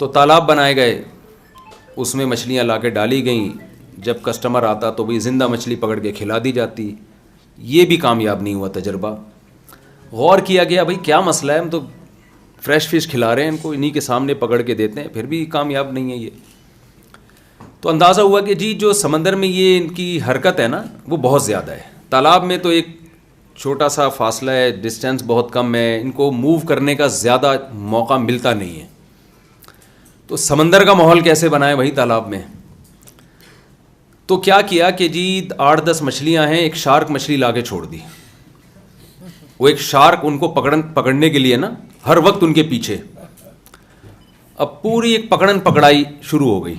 تو تالاب بنائے گئے, اس میں مچھلیاں لا کے ڈالی گئیں, جب کسٹمر آتا تو بھی زندہ مچھلی پکڑ کے کھلا دی جاتی. یہ بھی کامیاب نہیں ہوا تجربہ. غور کیا گیا بھائی کیا مسئلہ ہے, ہم تو فریش فش کھلا رہے ہیں ان کو, انہی کے سامنے پکڑ کے دیتے ہیں, پھر بھی کامیاب نہیں ہے یہ. تو اندازہ ہوا کہ جی جو سمندر میں یہ ان کی حرکت ہے نا وہ بہت زیادہ ہے. تالاب میں تو ایک چھوٹا سا فاصلہ ہے, ڈسٹینس بہت کم ہے, ان کو موو کرنے کا زیادہ موقع ملتا نہیں ہے. تو سمندر کا ماحول کیسے بنائے بھائی تالاب میں؟ تو کیا کیا کہ جی 8-10 مچھلیاں ہیں, ایک شارک مچھلی لا کے چھوڑ دی. وہ ایک شارک ان کو پکڑنے کے لیے نا ہر وقت ان کے پیچھے. اب پوری ایک پکڑن پکڑائی شروع ہو گئی.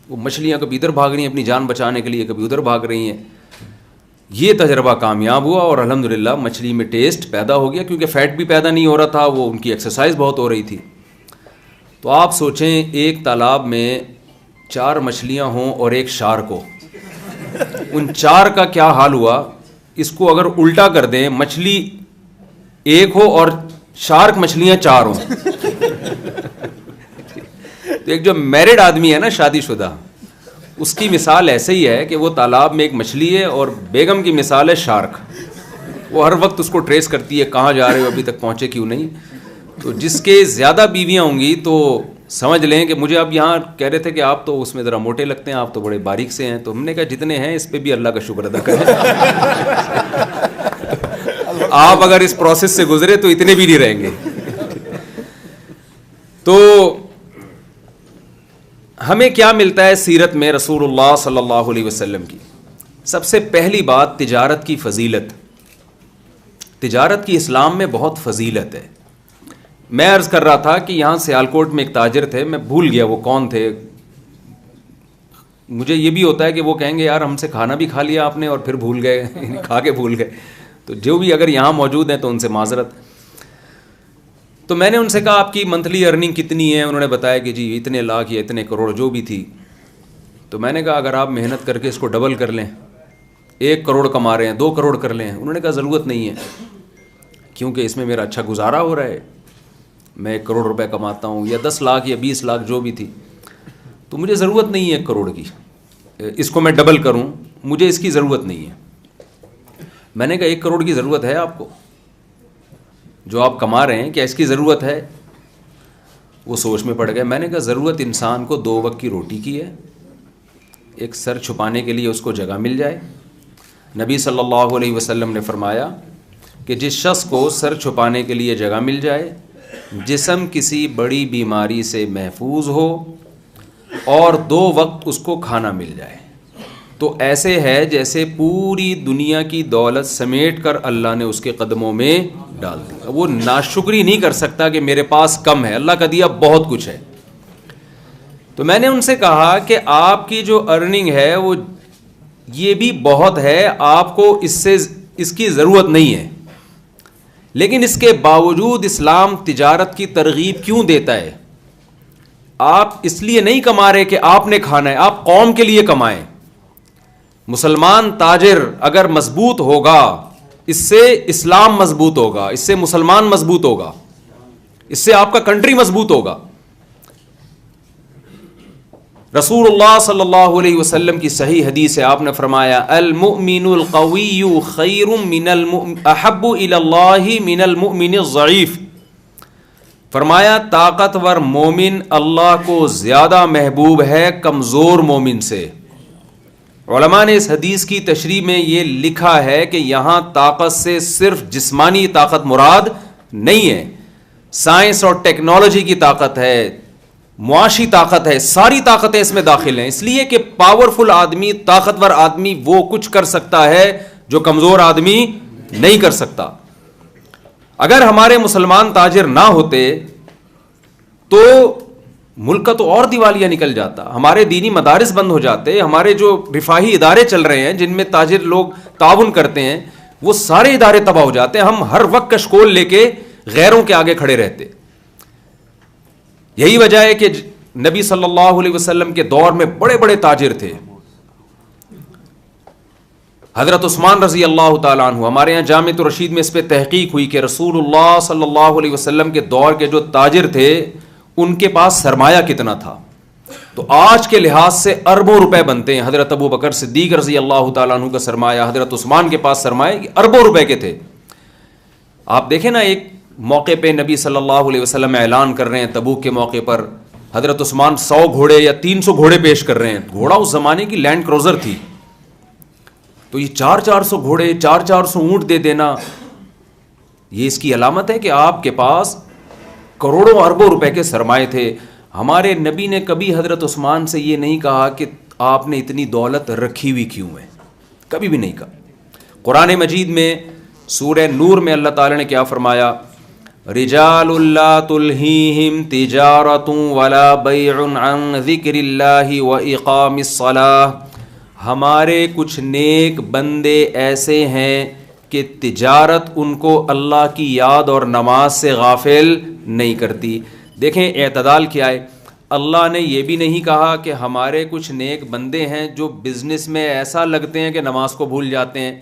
وہ مچھلیاں کبھی ادھر بھاگ رہی ہیں اپنی جان بچانے کے لیے, کبھی ادھر بھاگ رہی ہیں. یہ تجربہ کامیاب ہوا اور الحمدللہ مچھلی میں ٹیسٹ پیدا ہو گیا, کیونکہ فیٹ بھی پیدا نہیں ہو رہا تھا, وہ ان کی ایکسرسائز بہت ہو رہی تھی. تو آپ سوچیں ایک تالاب میں 4 مچھلیاں ہوں اور ایک شارک ہو, ان 4 کا کیا حال ہوا. اس کو اگر الٹا کر دیں, مچھلی ایک ہو اور شارک مچھلیاں 4 ہوں. تو ایک جو میرڈ آدمی ہے نا, شادی شدہ, اس کی مثال ایسے ہی ہے کہ وہ تالاب میں ایک مچھلی ہے اور بیگم کی مثال ہے شارک. وہ ہر وقت اس کو ٹریس کرتی ہے, کہاں جا رہے ہو, ابھی تک پہنچے کیوں نہیں. تو جس کے زیادہ بیویاں ہوں گی تو سمجھ لیں کہ مجھے اب یہاں کہہ رہے تھے کہ آپ تو اس میں ذرا موٹے لگتے ہیں, آپ تو بڑے باریک سے ہیں. تو ہم نے کہا جتنے ہیں اس پہ بھی اللہ کا شکر ادا کریں. آپ اگر اس پروسیس سے گزرے تو اتنے بھی نہیں رہیں گے. تو ہمیں کیا ملتا ہے سیرت میں رسول اللہ صلی اللہ علیہ وسلم کی؟ سب سے پہلی بات تجارت کی فضیلت. تجارت کی اسلام میں بہت فضیلت ہے. میں عرض کر رہا تھا کہ یہاں سیالکوٹ میں ایک تاجر تھے, میں بھول گیا وہ کون تھے. مجھے یہ بھی ہوتا ہے کہ وہ کہیں گے یار ہم سے کھانا بھی کھا لیا آپ نے اور پھر بھول گئے, کھا کے بھول گئے. تو جو بھی اگر یہاں موجود ہیں تو ان سے معذرت. تو میں نے ان سے کہا آپ کی منتھلی ارننگ کتنی ہے؟ انہوں نے بتایا کہ جی اتنے لاکھ یا اتنے کروڑ جو بھی تھی. تو میں نے کہا اگر آپ محنت کر کے اس کو ڈبل کر لیں, 1 کروڑ کما رہے ہیں 2 کروڑ کر لیں. انہوں نے کہا ضرورت نہیں ہے, کیونکہ اس میں میرا اچھا گزارا ہو رہا ہے, میں 1 کروڑ روپے کماتا ہوں, یا 10 لاکھ یا 20 لاکھ جو بھی تھی, تو مجھے ضرورت نہیں ہے 1 کروڑ کی, اس کو میں ڈبل کروں, مجھے اس کی ضرورت نہیں ہے. میں نے کہا 1 کروڑ کی ضرورت ہے آپ کو جو آپ کما رہے ہیں, کیا اس کی ضرورت ہے؟ وہ سوچ میں پڑ گئے. میں نے کہا ضرورت انسان کو 2 وقت کی روٹی کی ہے, ایک سر چھپانے کے لیے اس کو جگہ مل جائے. نبی صلی اللہ علیہ وسلم نے فرمایا کہ جس شخص کو سر چھپانے کے لیے جگہ مل جائے, جسم کسی بڑی بیماری سے محفوظ ہو اور 2 وقت اس کو کھانا مل جائے, تو ایسے ہے جیسے پوری دنیا کی دولت سمیٹ کر اللہ نے اس کے قدموں میں ڈال دی. وہ ناشکری نہیں کر سکتا کہ میرے پاس کم ہے, اللہ کا دیا بہت کچھ ہے. تو میں نے ان سے کہا کہ آپ کی جو ارننگ ہے وہ یہ بھی بہت ہے, آپ کو اس کی ضرورت نہیں ہے, لیکن اس کے باوجود اسلام تجارت کی ترغیب کیوں دیتا ہے؟ آپ اس لیے نہیں کما رہے کہ آپ نے کھانا ہے, آپ قوم کے لیے کمائیں. مسلمان تاجر اگر مضبوط ہوگا, اس سے اسلام مضبوط ہوگا, اس سے مسلمان مضبوط ہوگا, اس سے آپ کا کنٹری مضبوط ہوگا. رسول اللہ صلی اللہ علیہ وسلم کی صحیح حدیث ہے, آپ نے فرمایا المؤمن القوی خیر احب الی اللہ من المؤمن الضعیف. فرمایا طاقتور مومن اللہ کو زیادہ محبوب ہے کمزور مومن سے. علماء نے اس حدیث کی تشریح میں یہ لکھا ہے کہ یہاں طاقت سے صرف جسمانی طاقت مراد نہیں ہے, سائنس اور ٹیکنالوجی کی طاقت ہے, معاشی طاقت ہے, ساری طاقتیں اس میں داخل ہیں. اس لیے کہ پاورفل آدمی, طاقتور آدمی وہ کچھ کر سکتا ہے جو کمزور آدمی نہیں کر سکتا. اگر ہمارے مسلمان تاجر نہ ہوتے تو ملک کا تو اور دیوالیہ نکل جاتا, ہمارے دینی مدارس بند ہو جاتے, ہمارے جو رفاہی ادارے چل رہے ہیں جن میں تاجر لوگ تعاون کرتے ہیں وہ سارے ادارے تباہ ہو جاتے. ہم ہر وقت کشکول لے کے غیروں کے آگے کھڑے رہتے. یہی وجہ ہے کہ نبی صلی اللہ علیہ وسلم کے دور میں بڑے بڑے تاجر تھے. حضرت عثمان رضی اللہ تعالیٰ عنہ, ہمارے یہاں جامعۃ الرشید میں اس پہ تحقیق ہوئی کہ رسول اللہ صلی اللہ علیہ وسلم کے دور کے جو تاجر تھے ان کے پاس سرمایہ کتنا تھا. تو آج کے لحاظ سے اربوں روپے بنتے ہیں. حضرت ابو بکر صدیق رضی اللہ تعالیٰ عنہ کا سرمایہ, حضرت عثمان کے پاس سرمایہ اربوں روپے کے تھے. آپ دیکھیں نا, ایک موقع پہ نبی صلی اللہ علیہ وسلم اعلان کر رہے ہیں تبوک کے موقع پر, حضرت عثمان 100 گھوڑے یا 300 گھوڑے پیش کر رہے ہیں. گھوڑا اس زمانے کی لینڈ کروزر تھی, تو یہ 400 گھوڑے 400 اونٹ دے دینا, یہ اس کی علامت ہے کہ آپ کے پاس کروڑوں اربوں روپے کے سرمایے تھے. ہمارے نبی نے کبھی حضرت عثمان سے یہ نہیں کہا کہ آپ نے اتنی دولت رکھی ہوئی کیوں ہے, کبھی بھی نہیں کہا. قرآن مجید میں سورہ نور میں اللہ تعالی نے کیا فرمایا, رجال لا تلہیہم تجارت ولا بیع عن ذکر اللہ واقام الصلاۃ, ہمارے کچھ نیک بندے ایسے ہیں کہ تجارت ان کو اللہ کی یاد اور نماز سے غافل نہیں کرتی. دیکھیں اعتدال کیا ہے, اللہ نے یہ بھی نہیں کہا کہ ہمارے کچھ نیک بندے ہیں جو بزنس میں ایسا لگتے ہیں کہ نماز کو بھول جاتے ہیں,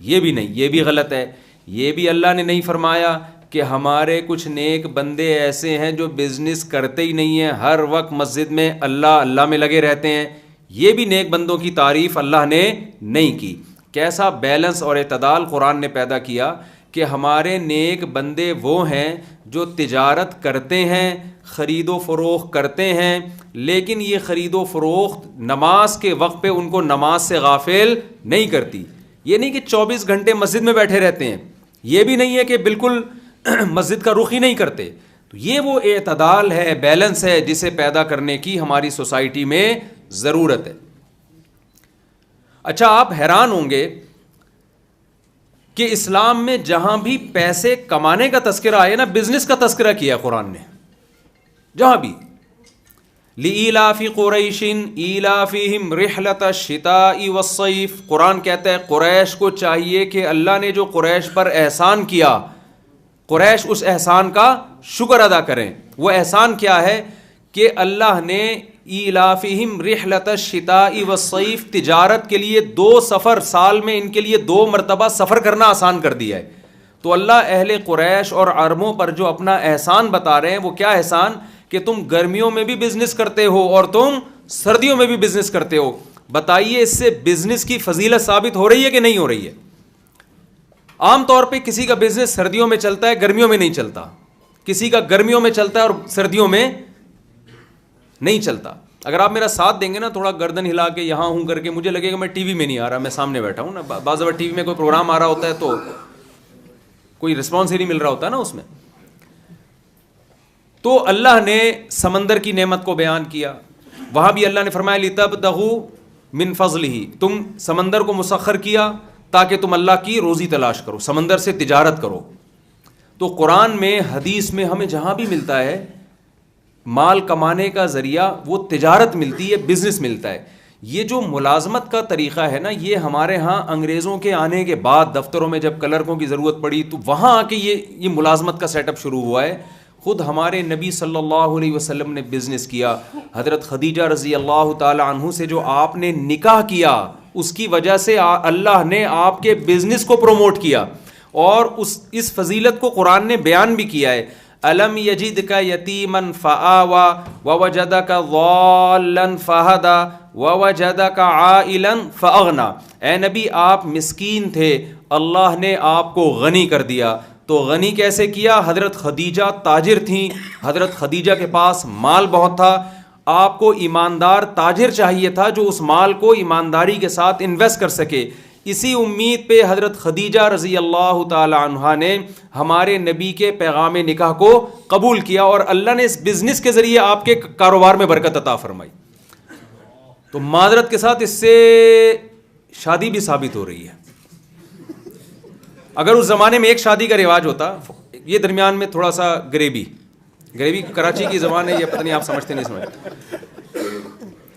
یہ بھی نہیں, یہ بھی غلط ہے. یہ بھی اللہ نے نہیں فرمایا کہ ہمارے کچھ نیک بندے ایسے ہیں جو بزنس کرتے ہی نہیں ہیں, ہر وقت مسجد میں اللہ اللہ میں لگے رہتے ہیں. یہ بھی نیک بندوں کی تعریف اللہ نے نہیں کی. کیسا بیلنس اور اعتدال قرآن نے پیدا کیا کہ ہمارے نیک بندے وہ ہیں جو تجارت کرتے ہیں, خرید و فروخت کرتے ہیں, لیکن یہ خرید و فروخت نماز کے وقت پہ ان کو نماز سے غافل نہیں کرتی. یہ نہیں کہ 24 گھنٹے مسجد میں بیٹھے رہتے ہیں, یہ بھی نہیں ہے کہ بالکل مسجد کا رخ ہی نہیں کرتے. تو یہ وہ اعتدال ہے, بیلنس ہے, جسے پیدا کرنے کی ہماری سوسائٹی میں ضرورت ہے. اچھا, آپ حیران ہوں گے کہ اسلام میں جہاں بھی پیسے کمانے کا تذکرہ آئے نا, بزنس کا تذکرہ کیا ہے قرآن نے, جہاں بھی. لِإِيلَافِ قُرَيْشٍ إِيلَافِهِمْ رِحْلَةَ الشِّتَاءِ وَالصَّيْفِ, قرآن کہتا ہے قریش کو چاہیے کہ اللہ نے جو قریش پر احسان کیا, قریش اس احسان کا شکر ادا کریں. وہ احسان کیا ہے کہ اللہ نے ایلافہم رحلۃ الشتاء والصیف, تجارت کے لیے 2 سفر سال میں ان کے لیے 2 مرتبہ سفر کرنا آسان کر دیا ہے. تو اللہ اہل قریش اور عربوں پر جو اپنا احسان بتا رہے ہیں, وہ کیا احسان کہ تم گرمیوں میں بھی بزنس کرتے ہو اور تم سردیوں میں بھی بزنس کرتے ہو. بتائیے اس سے بزنس کی فضیلت ثابت ہو رہی ہے کہ نہیں ہو رہی ہے؟ عام طور پہ کسی کا بزنس سردیوں میں چلتا ہے, گرمیوں میں نہیں چلتا. کسی کا گرمیوں میں چلتا ہے اور سردیوں میں نہیں چلتا. اگر آپ میرا ساتھ دیں گے نا, تھوڑا گردن ہلا کے یہاں ہوں کر کے, مجھے لگے گا میں ٹی وی میں نہیں آ رہا, میں سامنے بیٹھا ہوں نا. بعض دفعہ ٹی وی میں کوئی پروگرام آ رہا ہوتا ہے تو کوئی رسپانس ہی نہیں مل رہا ہوتا نا اس میں. تو اللہ نے سمندر کی نعمت کو بیان کیا, وہاں بھی اللہ نے فرمایا لِتَبْتَغُوا مِن فَضْلِهِ, تم سمندر کو مسخر کیا تاکہ تم اللہ کی روزی تلاش کرو, سمندر سے تجارت کرو. تو قرآن میں, حدیث میں ہمیں جہاں بھی ملتا ہے مال کمانے کا ذریعہ, وہ تجارت ملتی ہے, بزنس ملتا ہے. یہ جو ملازمت کا طریقہ ہے نا, یہ ہمارے ہاں انگریزوں کے آنے کے بعد دفتروں میں جب کلرکوں کی ضرورت پڑی تو وہاں آ کے یہ ملازمت کا سیٹ اپ شروع ہوا ہے. خود ہمارے نبی صلی اللہ علیہ وسلم نے بزنس کیا. حضرت خدیجہ رضی اللہ تعالی عنہ سے جو آپ نے نکاح کیا, اس کی وجہ سے اللہ نے آپ کے بزنس کو پروموٹ کیا, اور اس فضیلت کو قرآن نے بیان بھی کیا ہے. الم یجدک یتیما فآوی ووجدک ضالا فہدی ووجدک عائلا فاغنی, اے نبی آپ مسکین تھے, اللہ نے آپ کو غنی کر دیا. تو غنی کیسے کیا؟ حضرت خدیجہ تاجر تھیں, حضرت خدیجہ کے پاس مال بہت تھا, آپ کو ایماندار تاجر چاہیے تھا جو اس مال کو ایمانداری کے ساتھ انویسٹ کر سکے. اسی امید پہ حضرت خدیجہ رضی اللہ تعالی عنہا نے ہمارے نبی کے پیغام نکاح کو قبول کیا, اور اللہ نے اس بزنس کے ذریعے آپ کے کاروبار میں برکت عطا فرمائی. تو معذرت کے ساتھ اس سے شادی بھی ثابت ہو رہی ہے. اگر اس زمانے میں ایک شادی کا رواج ہوتا, یہ درمیان میں تھوڑا سا گریوی کراچی کی زبان ہے, یہ پتہ نہیں آپ سمجھتے نہیں سمجھتے,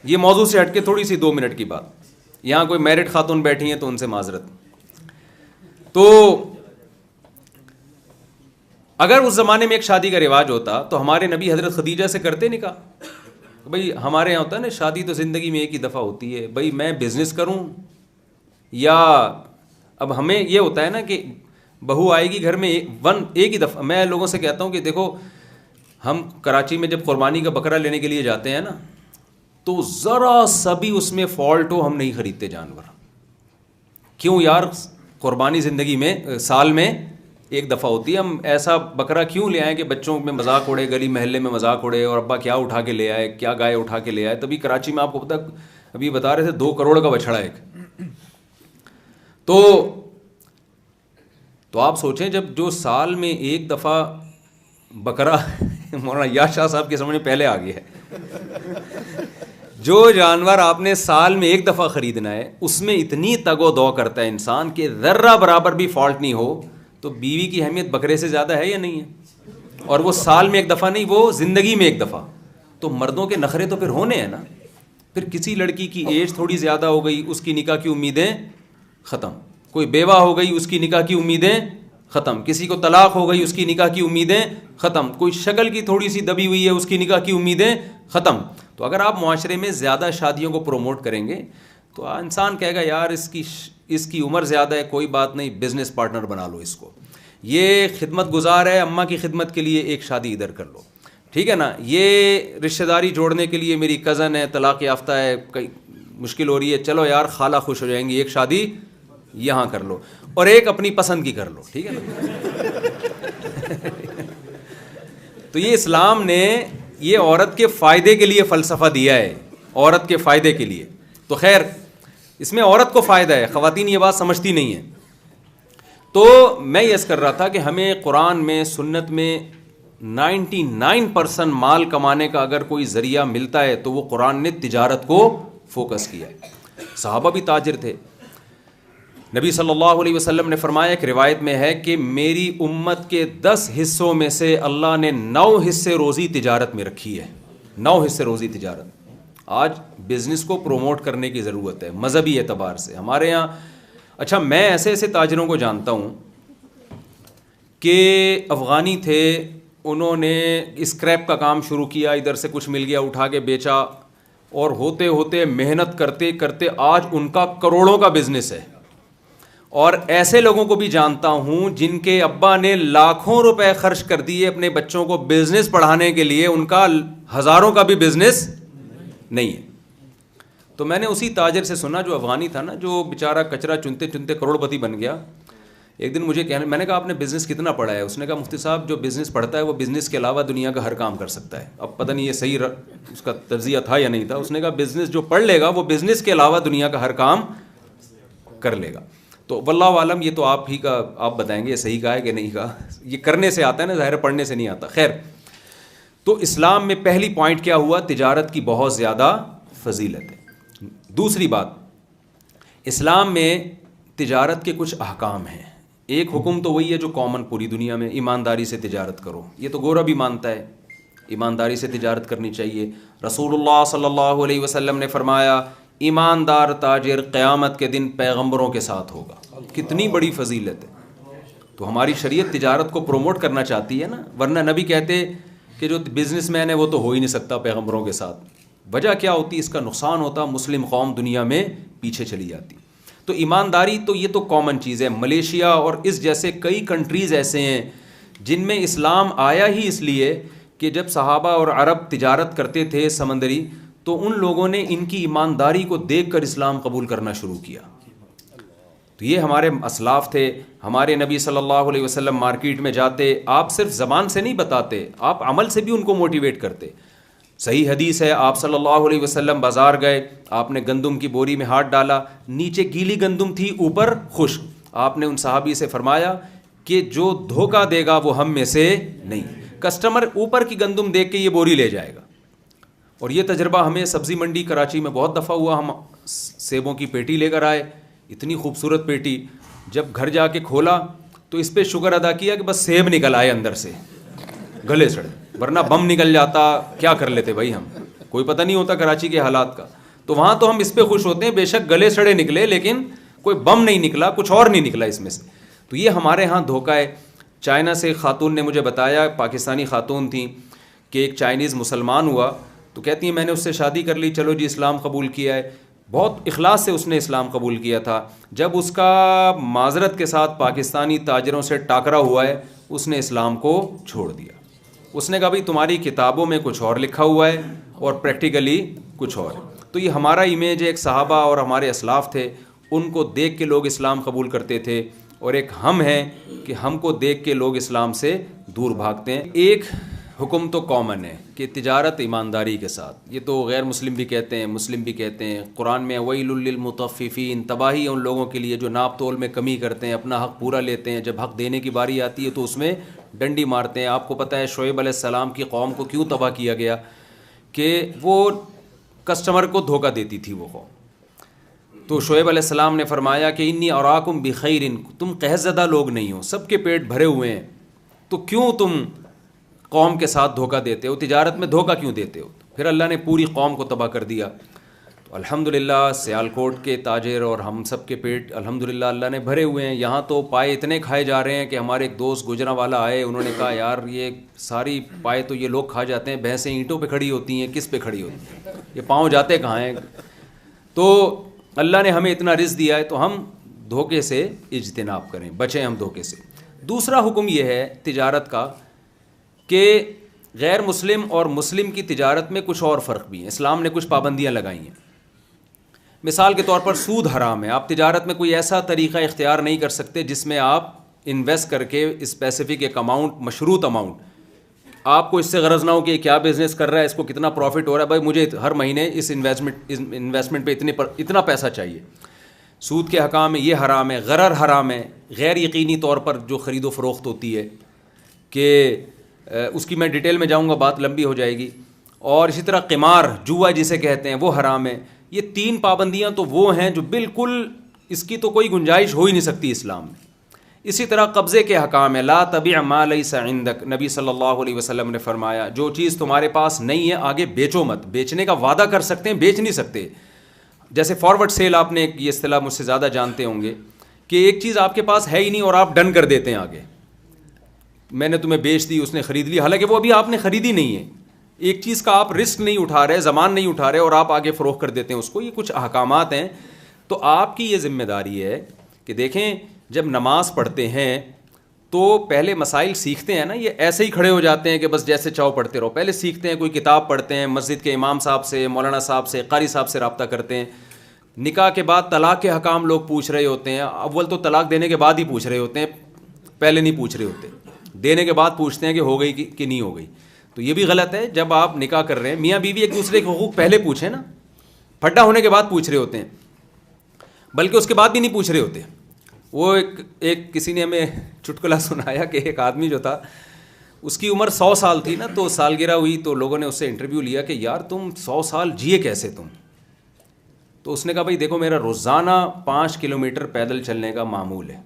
یہ موضوع سے ہٹ کے تھوڑی سی 2 منٹ کی بات. یہاں کوئی میرڈ خاتون بیٹھی ہیں تو ان سے معذرت. تو اگر اس زمانے میں ایک شادی کا رواج ہوتا تو ہمارے نبی حضرت خدیجہ سے کرتے نکاح. بھائی ہمارے یہاں ہوتا ہے نا, شادی تو زندگی میں ایک ہی دفعہ ہوتی ہے, بھائی میں بزنس کروں یا, اب ہمیں یہ ہوتا ہے نا کہ بہو آئے گی گھر میں ایک ہی دفعہ. میں لوگوں سے کہتا ہوں کہ دیکھو ہم کراچی میں جب قربانی کا بکرا لینے کے لیے جاتے ہیں نا تو ذرا سا بھی اس میں فالٹ ہو ہم نہیں خریدتے جانور. کیوں یار؟ قربانی زندگی میں سال میں ایک دفعہ ہوتی ہے, ہم ایسا بکرا کیوں لے آئیں کہ بچوں میں مذاق اڑے, گلی محلے میں مذاق اڑے, اور ابا کیا اٹھا کے لے آئے, کیا گائے اٹھا کے لے آئے. تبھی کراچی میں آپ کو پتہ, ابھی بتا رہے تھے 2 کروڑ کا بچڑا ایک. تو آپ سوچیں جب جو سال میں ایک دفعہ بکرا مولانا یاز شاہ صاحب کے سمجھ میں پہلے آ گیا ہے, جو جانور آپ نے سال میں ایک دفعہ خریدنا ہے اس میں اتنی تگ و دو کرتا ہے انسان کہ ذرہ برابر بھی فالٹ نہیں ہو, تو بیوی کی اہمیت بکرے سے زیادہ ہے یا نہیں ہے؟ اور وہ سال میں ایک دفعہ نہیں, وہ زندگی میں ایک دفعہ. تو مردوں کے نخرے تو پھر ہونے ہیں نا. پھر کسی لڑکی کی ایج تھوڑی زیادہ ہو گئی, اس کی نکاح کی امیدیں ختم. کوئی بیوہ ہو گئی, اس کی نکاح کی امیدیں ختم. کسی کو طلاق ہو گئی, اس کی نکاح کی امیدیں ختم. کوئی شکل کی تھوڑی سی دبی ہوئی ہے, اس کی نکاح کی امیدیں ختم. تو اگر آپ معاشرے میں زیادہ شادیوں کو پروموٹ کریں گے تو انسان کہے گا یار اس کی عمر زیادہ ہے, کوئی بات نہیں, بزنس پارٹنر بنا لو اس کو. یہ خدمت گزار ہے, اماں کی خدمت کے لیے ایک شادی ادھر کر لو, ٹھیک ہے نا. یہ رشتہ داری جوڑنے کے لیے میری کزن ہے, طلاق یافتہ ہے, کئی مشکل ہو رہی ہے, چلو یار خالہ خوش ہو جائیں گی, ایک شادی یہاں کر لو, اور ایک اپنی پسند کی کر لو, ٹھیک ہے نا. تو یہ اسلام نے یہ عورت کے فائدے کے لیے فلسفہ دیا ہے, عورت کے فائدے کے لیے. تو خیر اس میں عورت کو فائدہ ہے, خواتین یہ بات سمجھتی نہیں ہیں. تو میں یہ کر رہا تھا کہ ہمیں قرآن میں, سنت میں 99% مال کمانے کا اگر کوئی ذریعہ ملتا ہے تو وہ قرآن نے تجارت کو فوکس کیا ہے. صحابہ بھی تاجر تھے. نبی صلی اللہ علیہ وسلم نے فرمایا, ایک روایت میں ہے کہ میری امت کے 10 حصوں میں سے اللہ نے 9 حصے روزی تجارت میں رکھی ہے. 9 حصے روزی تجارت. آج بزنس کو پروموٹ کرنے کی ضرورت ہے مذہبی اعتبار سے ہمارے یہاں. اچھا, میں ایسے ایسے تاجروں کو جانتا ہوں کہ افغانی تھے, انہوں نے اسکریپ کا کام شروع کیا, ادھر سے کچھ مل گیا اٹھا کے بیچا, اور ہوتے ہوتے محنت کرتے کرتے آج ان کا کروڑوں کا بزنس ہے. اور ایسے لوگوں کو بھی جانتا ہوں جن کے ابا نے لاکھوں روپے خرچ کر دیے اپنے بچوں کو بزنس پڑھانے کے لیے, ان کا ہزاروں کا بھی بزنس نہیں ہے. تو میں نے اسی تاجر سے سنا جو افغانی تھا نا, جو بیچارہ کچرا چنتے چنتے کروڑ پتی بن گیا. ایک دن مجھے کہنے, میں نے کہا آپ نے بزنس کتنا پڑھا ہے؟ اس نے کہا مفتی صاحب جو بزنس پڑھتا ہے وہ بزنس کے علاوہ دنیا کا ہر کام کر سکتا ہے. اب پتہ نہیں یہ صحیح اس کا تجزیہ تھا یا نہیں تھا. اس نے کہا بزنس جو پڑھ لے گا وہ بزنس کے علاوہ دنیا کا ہر کام کر لے گا. تو واللہ عالم, یہ تو آپ ہی کا, آپ بتائیں گے صحیح کہا ہے کہ نہیں کہا. یہ کرنے سے آتا ہے نا, ظاہر پڑھنے سے نہیں آتا. خیر, تو اسلام میں پہلی پوائنٹ کیا ہوا؟ تجارت کی بہت زیادہ فضیلت ہے. دوسری بات, اسلام میں تجارت کے کچھ احکام ہیں. ایک حکم تو وہی ہے جو کامن پوری دنیا میں, ایمانداری سے تجارت کرو. یہ تو گورا بھی مانتا ہے, ایمانداری سے تجارت کرنی چاہیے. رسول اللہ صلی اللہ علیہ وسلم نے فرمایا, ایماندار تاجر قیامت کے دن پیغمبروں کے ساتھ ہوگا. کتنی بڑی فضیلت ہے. تو ہماری شریعت تجارت کو پروموٹ کرنا چاہتی ہے نا, ورنہ نبی کہتے کہ جو بزنس مین ہے وہ تو ہو ہی نہیں سکتا پیغمبروں کے ساتھ. وجہ کیا ہوتی؟ اس کا نقصان ہوتا, مسلم قوم دنیا میں پیچھے چلی جاتی. تو ایمانداری تو یہ تو کامن چیز ہے. ملیشیا اور اس جیسے کئی کنٹریز ایسے ہیں جن میں اسلام آیا ہی اس لیے کہ جب صحابہ اور عرب تجارت کرتے تھے سمندری, تو ان لوگوں نے ان کی ایمانداری کو دیکھ کر اسلام قبول کرنا شروع کیا. تو یہ ہمارے اسلاف تھے. ہمارے نبی صلی اللہ علیہ وسلم مارکیٹ میں جاتے, آپ صرف زبان سے نہیں بتاتے, آپ عمل سے بھی ان کو موٹیویٹ کرتے. صحیح حدیث ہے, آپ صلی اللہ علیہ وسلم بازار گئے, آپ نے گندم کی بوری میں ہاتھ ڈالا, نیچے گیلی گندم تھی اوپر خشک. آپ نے ان صحابی سے فرمایا کہ جو دھوکہ دے گا وہ ہم میں سے نہیں. کسٹمر اوپر کی گندم دیکھ کے یہ بوری لے جائے گا. اور یہ تجربہ ہمیں سبزی منڈی کراچی میں بہت دفعہ ہوا. ہم سیبوں کی پیٹی لے کر آئے, اتنی خوبصورت پیٹی, جب گھر جا کے کھولا تو اس پہ شکر ادا کیا کہ بس سیب نکل آئے اندر سے, گلے سڑے, ورنہ بم نکل جاتا کیا کر لیتے بھائی ہم, کوئی پتہ نہیں ہوتا کراچی کے حالات کا. تو وہاں تو ہم اس پہ خوش ہوتے ہیں, بے شک گلے سڑے نکلے لیکن کوئی بم نہیں نکلا, کچھ اور نہیں نکلا اس میں سے. تو یہ ہمارے ہاں دھوکہ ہے. چائنا سے خاتون نے مجھے بتایا, پاکستانی خاتون تھیں, کہ ایک چائنیز مسلمان ہوا, تو کہتی ہیں میں نے اس سے شادی کر لی, چلو جی اسلام قبول کیا ہے, بہت اخلاص سے اس نے اسلام قبول کیا تھا. جب اس کا معذرت کے ساتھ پاکستانی تاجروں سے ٹاکرا ہوا ہے, اس نے اسلام کو چھوڑ دیا. اس نے کہا بھائی تمہاری کتابوں میں کچھ اور لکھا ہوا ہے اور پریکٹیکلی کچھ اور. تو یہ ہمارا امیج ہے. ایک صحابہ اور ہمارے اسلاف تھے, ان کو دیکھ کے لوگ اسلام قبول کرتے تھے, اور ایک ہم ہیں کہ ہم کو دیکھ کے لوگ اسلام سے دور بھاگتے ہیں. ایک حکم تو کامن ہے کہ تجارت ایمانداری کے ساتھ. یہ تو غیر مسلم بھی کہتے ہیں, مسلم بھی کہتے ہیں. قرآن میں ویل للمطففین, تباہی ان لوگوں کے لیے جو ناپ تول میں کمی کرتے ہیں, اپنا حق پورا لیتے ہیں, جب حق دینے کی باری آتی ہے تو اس میں ڈنڈی مارتے ہیں. آپ کو پتہ ہے شعیب علیہ السلام کی قوم کو کیوں تباہ کیا گیا, کہ وہ کسٹمر کو دھوکہ دیتی تھی وہ قوم. تو شعیب علیہ السلام نے فرمایا کہ انی اراکم بخیر, تم قحط زدہ لوگ نہیں ہو, سب کے پیٹ بھرے ہوئے ہیں, تو کیوں تم قوم کے ساتھ دھوکہ دیتے ہو, تجارت میں دھوکہ کیوں دیتے ہو. پھر اللہ نے پوری قوم کو تباہ کر دیا. تو الحمدللہ سیالکوٹ کے تاجر اور ہم سب کے پیٹ الحمدللہ اللہ نے بھرے ہوئے ہیں. یہاں تو پائے اتنے کھائے جا رہے ہیں کہ ہمارے ایک دوست گوجرانوالا آئے, انہوں نے کہا یار یہ ساری پائے تو یہ لوگ کھا جاتے ہیں, بھینسیں اینٹوں پہ کھڑی ہوتی ہیں, کس پہ کھڑی ہوتی ہیں, یہ پاؤں جاتے کہاں ہیں. تو اللہ نے ہمیں اتنا رزق دیا ہے تو ہم دھوکے سے اجتناب کریں, بچیں ہم دھوکے سے. دوسرا حکم یہ ہے تجارت کا کہ غیر مسلم اور مسلم کی تجارت میں کچھ اور فرق بھی ہیں. اسلام نے کچھ پابندیاں لگائی ہیں. مثال کے طور پر سود حرام ہے. آپ تجارت میں کوئی ایسا طریقہ اختیار نہیں کر سکتے جس میں آپ انویسٹ کر کے اسپیسیفک ایک اماؤنٹ, مشروط اماؤنٹ, آپ کو اس سے غرض نہ ہو کہ کیا بزنس کر رہا ہے, اس کو کتنا پروفٹ ہو رہا ہے, بھائی مجھے ہر مہینے اس انویسٹمنٹ پہ اتنا پیسہ چاہیے. سود کے حکام میں یہ حرام ہے. غرر حرام ہے, غیر یقینی طور پر جو خرید و فروخت ہوتی ہے, کہ اس کی میں ڈیٹیل میں جاؤں گا, بات لمبی ہو جائے گی. اور اسی طرح قمار, جوا جسے کہتے ہیں, وہ حرام ہے. یہ 3 پابندیاں تو وہ ہیں جو بالکل اس کی تو کوئی گنجائش ہو ہی نہیں سکتی اسلام میں. اسی طرح قبضے کے حکام ہے. لا تبع ما لیس عندک, نبی صلی اللہ علیہ وسلم نے فرمایا جو چیز تمہارے پاس نہیں ہے آگے بیچو مت. بیچنے کا وعدہ کر سکتے ہیں, بیچ نہیں سکتے. جیسے فارورڈ سیل, آپ نے یہ اصطلاح مجھ سے زیادہ جانتے ہوں گے, کہ ایک چیز آپ کے پاس ہے ہی نہیں اور آپ ڈن کر دیتے ہیں آگے, میں نے تمہیں بیچ دی, اس نے خرید لی, حالانکہ وہ ابھی آپ نے خریدی نہیں ہے. ایک چیز کا آپ رسک نہیں اٹھا رہے, زمان نہیں اٹھا رہے, اور آپ آگے فروخت کر دیتے ہیں اس کو. یہ کچھ احکامات ہیں. تو آپ کی یہ ذمہ داری ہے کہ دیکھیں جب نماز پڑھتے ہیں تو پہلے مسائل سیکھتے ہیں نا. یہ ایسے ہی کھڑے ہو جاتے ہیں کہ بس جیسے چاہو پڑھتے رہو. پہلے سیکھتے ہیں, کوئی کتاب پڑھتے ہیں, مسجد کے امام صاحب سے, مولانا صاحب سے, قاری صاحب سے رابطہ کرتے ہیں. نکاح کے بعد طلاق کے حکام لوگ پوچھ رہے ہوتے ہیں. اول تو طلاق دینے کے بعد ہی پوچھ رہے ہوتے ہیں, پہلے نہیں پوچھ رہے ہوتے. دینے کے بعد پوچھتے ہیں کہ ہو گئی کہ نہیں ہو گئی. تو یہ بھی غلط ہے. جب آپ نکاح کر رہے ہیں, میاں بیوی ایک دوسرے کے حقوق پہلے پوچھیں نا, پھڈا ہونے کے بعد پوچھ رہے ہوتے ہیں, بلکہ اس کے بعد بھی نہیں پوچھ رہے ہوتے. وہ ایک کسی نے ہمیں چٹکلا سنایا کہ ایک آدمی جو تھا اس کی عمر 100 سال تھی نا, تو سالگرہ ہوئی تو لوگوں نے اس سے انٹرویو لیا کہ یار تم 100 سال جیے کیسے تم. تو اس نے کہا بھائی دیکھو میرا روزانہ 5 کلومیٹر پیدل چلنے کا معمول ہے,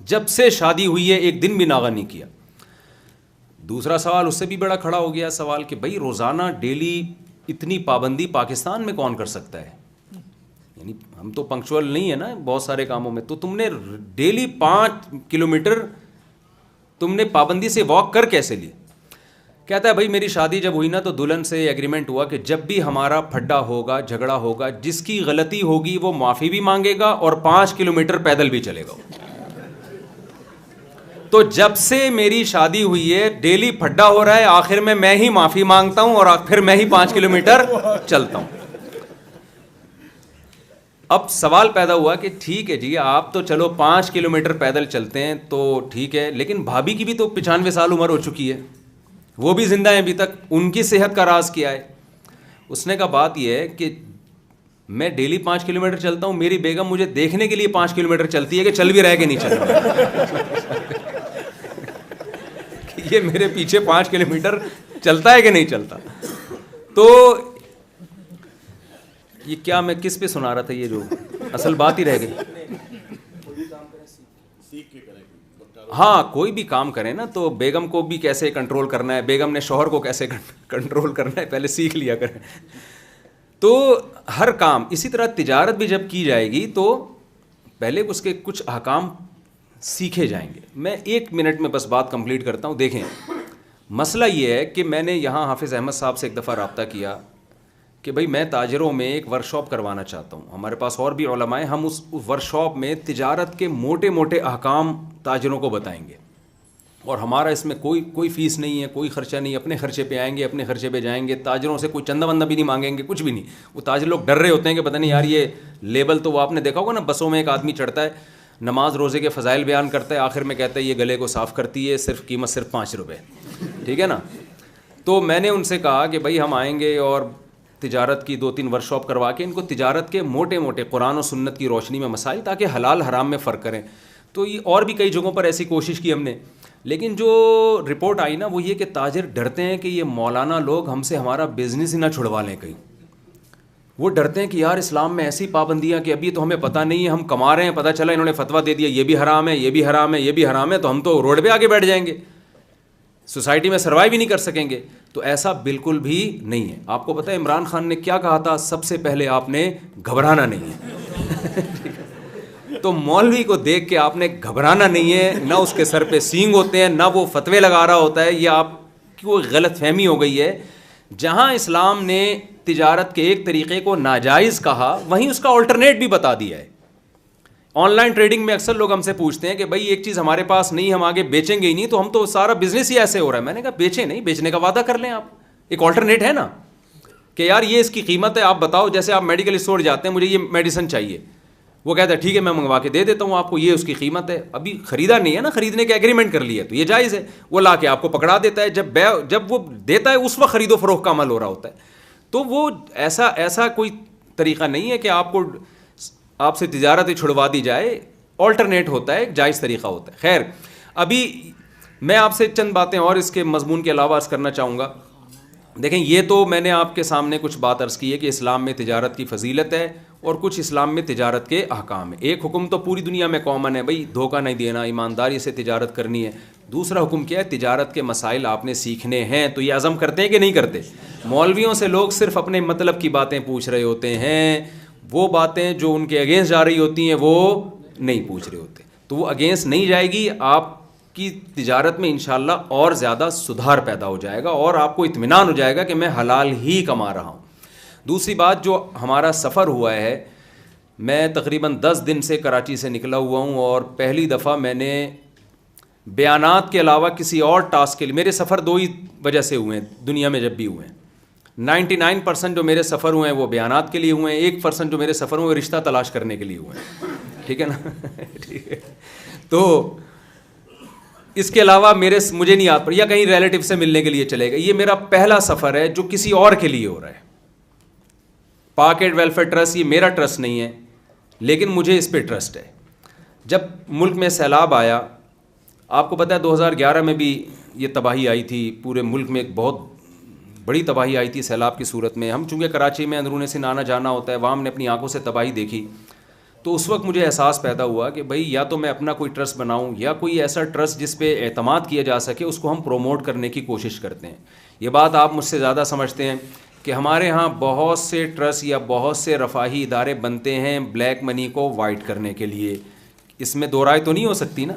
جب سے شادی ہوئی ہے ایک دن بھی ناغہ نہیں کیا. دوسرا سوال اس سے بھی بڑا کھڑا ہو گیا سوال کہ بھائی روزانہ ڈیلی اتنی پابندی پاکستان میں کون کر سکتا ہے, یعنی ہم تو پنکچوئل نہیں ہے نا بہت سارے کاموں میں, تو تم نے ڈیلی 5 کلومیٹر تم نے پابندی سے واک کر کیسے لی. کہتا ہے بھائی میری شادی جب ہوئی نا تو دلہن سے ایگریمنٹ ہوا کہ جب بھی ہمارا پھڈا ہوگا, جھگڑا ہوگا, جس کی غلطی ہوگی وہ معافی بھی مانگے گا اور 5 کلومیٹر پیدل بھی چلے گا. تو جب سے میری شادی ہوئی ہے ڈیلی پھڈا ہو رہا ہے, آخر میں ہی معافی مانگتا ہوں اور پھر میں ہی 5 کلومیٹر چلتا ہوں. اب سوال پیدا ہوا کہ ٹھیک ہے جی آپ تو چلو 5 کلومیٹر پیدل چلتے ہیں تو ٹھیک ہے, لیکن بھابھی کی بھی تو 95 سال عمر ہو چکی ہے, وہ بھی زندہ ہیں ابھی تک, ان کی صحت کا راز کیا ہے. اس نے کہا بات یہ ہے کہ میں ڈیلی 5 کلومیٹر چلتا ہوں, میری بیگم مجھے دیکھنے کے لیے 5 کلومیٹر چلتی ہے کہ چل بھی رہے کہ نہیں چل رہا, یہ میرے پیچھے 5 کلومیٹر چلتا ہے کہ نہیں چلتا. تو یہ کیا میں کس پہ سنا رہا تھا, یہ جو اصل بات ہی رہ گئی. ہاں کوئی بھی کام کرے نا تو بیگم کو بھی کیسے کنٹرول کرنا ہے, بیگم نے شوہر کو کیسے کنٹرول کرنا ہے, پہلے سیکھ لیا کریں. تو ہر کام اسی طرح تجارت بھی جب کی جائے گی تو پہلے اس کے کچھ احکام سیکھے جائیں گے. میں 1 منٹ میں بس بات کمپلیٹ کرتا ہوں. دیکھیں مسئلہ یہ ہے کہ میں نے یہاں حافظ احمد صاحب سے ایک دفعہ رابطہ کیا کہ بھائی میں تاجروں میں ایک ورکشاپ کروانا چاہتا ہوں, ہمارے پاس اور بھی علماء ہیں, ہم اس ورکشاپ میں تجارت کے موٹے موٹے احکام تاجروں کو بتائیں گے. اور ہمارا اس میں کوئی فیس نہیں ہے, کوئی خرچہ نہیں, اپنے خرچے پہ آئیں گے, اپنے خرچے پہ جائیں گے, تاجروں سے کوئی چندہ بندہ بھی نہیں مانگیں گے, کچھ بھی نہیں. وہ تاجر لوگ ڈر رہے ہوتے ہیں کہ پتہ نہیں یار یہ لیبل, تو وہ آپ نے دیکھا ہوگا نا, بسوں میں ایک آدمی چڑھتا ہے, نماز روزے کے فضائل بیان کرتا ہے, آخر میں کہتا ہے یہ گلے کو صاف کرتی ہے, صرف قیمت صرف 5 روپے, ٹھیک ہے نا. تو میں نے ان سے کہا کہ بھائی ہم آئیں گے اور تجارت کی 2-3 ورکشاپ کروا کے ان کو تجارت کے موٹے موٹے قرآن و سنت کی روشنی میں مسائل, تاکہ حلال حرام میں فرق کریں. تو یہ اور بھی کئی جگہوں پر ایسی کوشش کی ہم نے, لیکن جو رپورٹ آئی نا وہ یہ کہ تاجر ڈرتے ہیں کہ یہ مولانا لوگ ہم سے ہمارا بزنس ہی نہ چھڑوا لیں کہیں. وہ ڈرتے ہیں کہ یار اسلام میں ایسی پابندیاں کہ ابھی تو ہمیں پتہ نہیں ہے, ہم کما رہے ہیں, پتہ چلا انہوں نے فتویٰ دے دیا یہ بھی حرام ہے, یہ بھی حرام ہے, یہ بھی حرام ہے, تو ہم تو روڈ پہ آگے بیٹھ جائیں گے, سوسائٹی میں سروائیو بھی نہیں کر سکیں گے. تو ایسا بالکل بھی نہیں ہے. آپ کو پتہ ہے عمران خان نے کیا کہا تھا, سب سے پہلے آپ نے گھبرانا نہیں ہے. تو مولوی کو دیکھ کے آپ نے گھبرانا نہیں ہے, نہ اس کے سر پہ سینگ ہوتے ہیں, نہ وہ فتوے لگا رہا ہوتا ہے. یہ آپ کی وہ غلط فہمی ہو گئی ہے. جہاں اسلام نے تجارت کے ایک طریقے کو ناجائز کہا, وہیں اس کا آلٹرنیٹ بھی بتا دیا ہے. آن لائن ٹریڈنگ میں اکثر لوگ ہم سے پوچھتے ہیں کہ بھائی ایک چیز ہمارے پاس نہیں, ہم آگے بیچیں گے ہی نہیں, تو ہم تو سارا بزنس ہی ایسے ہو رہا ہے. میں نے کہا بیچیں نہیں, بیچنے کا وعدہ کر لیں آپ, ایک آلٹرنیٹ ہے نا, کہ یار یہ اس کی قیمت ہے, آپ بتاؤ. جیسے آپ میڈیکل اسٹور جاتے ہیں, مجھے یہ میڈیسن چاہیے, وہ کہتا ہے ٹھیک ہے میں منگوا کے دے دیتا ہوں آپ کو, یہ اس کی قیمت ہے. ابھی خریدا نہیں ہے نا, خریدنے کا ایگریمنٹ کر لیا تو یہ جائز ہے. وہ لا کے آپ کو پکڑا دیتا ہے, جب وہ دیتا ہے اس وقت خرید و فروخت کا عمل ہو رہا ہوتا ہے. تو وہ ایسا کوئی طریقہ نہیں ہے کہ آپ سے تجارت چھڑوا دی جائے. آلٹرنیٹ ہوتا ہے, ایک جائز طریقہ ہوتا ہے. خیر, ابھی میں آپ سے چند باتیں اور اس کے مضمون کے علاوہ عرض کرنا چاہوں گا. دیکھیں, یہ تو میں نے آپ کے سامنے کچھ بات عرض کی ہے کہ اسلام میں تجارت کی فضیلت ہے اور کچھ اسلام میں تجارت کے احکام ہیں. ایک حکم تو پوری دنیا میں کامن ہے, بھائی دھوکہ نہیں دینا, ایمانداری سے تجارت کرنی ہے. دوسرا حکم کیا ہے, تجارت کے مسائل آپ نے سیکھنے ہیں. تو یہ عزم کرتے ہیں کہ نہیں کرتے؟ مولویوں سے لوگ صرف اپنے مطلب کی باتیں پوچھ رہے ہوتے ہیں, وہ باتیں جو ان کے اگینسٹ جا رہی ہوتی ہیں وہ نہیں پوچھ رہے ہوتے. تو وہ اگینسٹ نہیں جائے گی, آپ کی تجارت میں انشاءاللہ اور زیادہ سدھار پیدا ہو جائے گا اور آپ کو اطمینان ہو جائے گا کہ میں حلال ہی کما رہا ہوں. دوسری بات, جو ہمارا سفر ہوا ہے, میں تقریباً 10 دن سے کراچی سے نکلا ہوا ہوں, اور پہلی دفعہ میں نے بیانات کے علاوہ کسی اور ٹاسک کے لیے, میرے سفر 2 ہی وجہ سے ہوئے ہیں دنیا میں جب بھی ہوئے ہیں. 99% جو میرے سفر ہوئے ہیں وہ بیانات کے لیے ہوئے ہیں, 1% جو میرے سفر ہوئے رشتہ تلاش کرنے کے لیے ہوئے ہیں. ٹھیک ہے نا, ٹھیک ہے. تو اس کے علاوہ مجھے نہیں یاد پڑ, یا کہیں ریلیٹیو سے ملنے کے لیے چلے گئے. یہ میرا پہلا سفر ہے جو کسی اور کے لیے ہو رہا ہے. پاکٹ ویلفیئر ٹرسٹ یہ میرا ٹرسٹ نہیں ہے, لیکن مجھے اس پہ ٹرسٹ ہے. جب ملک میں سیلاب آیا, آپ کو پتہ ہے 2011 میں بھی یہ تباہی آئی تھی, پورے ملک میں ایک بہت بڑی تباہی آئی تھی سیلاب کی صورت میں. ہم چونکہ کراچی میں اندرون سندھ آنا جانا ہوتا ہے, وہاں ہم نے اپنی آنکھوں سے تباہی دیکھی. تو اس وقت مجھے احساس پیدا ہوا کہ بھئی یا تو میں اپنا کوئی ٹرسٹ بناؤں, یا کوئی ایسا ٹرسٹ جس پہ اعتماد کیا جا سکے, اس کو ہم پروموٹ کرنے کی کوشش کرتے ہیں. یہ بات آپ مجھ سے زیادہ سمجھتے ہیں کہ ہمارے ہاں بہت سے ٹرسٹ یا بہت سے رفاہی ادارے بنتے ہیں بلیک منی کو وائٹ کرنے کے لیے. اس میں دو رائے تو نہیں ہو سکتی نا.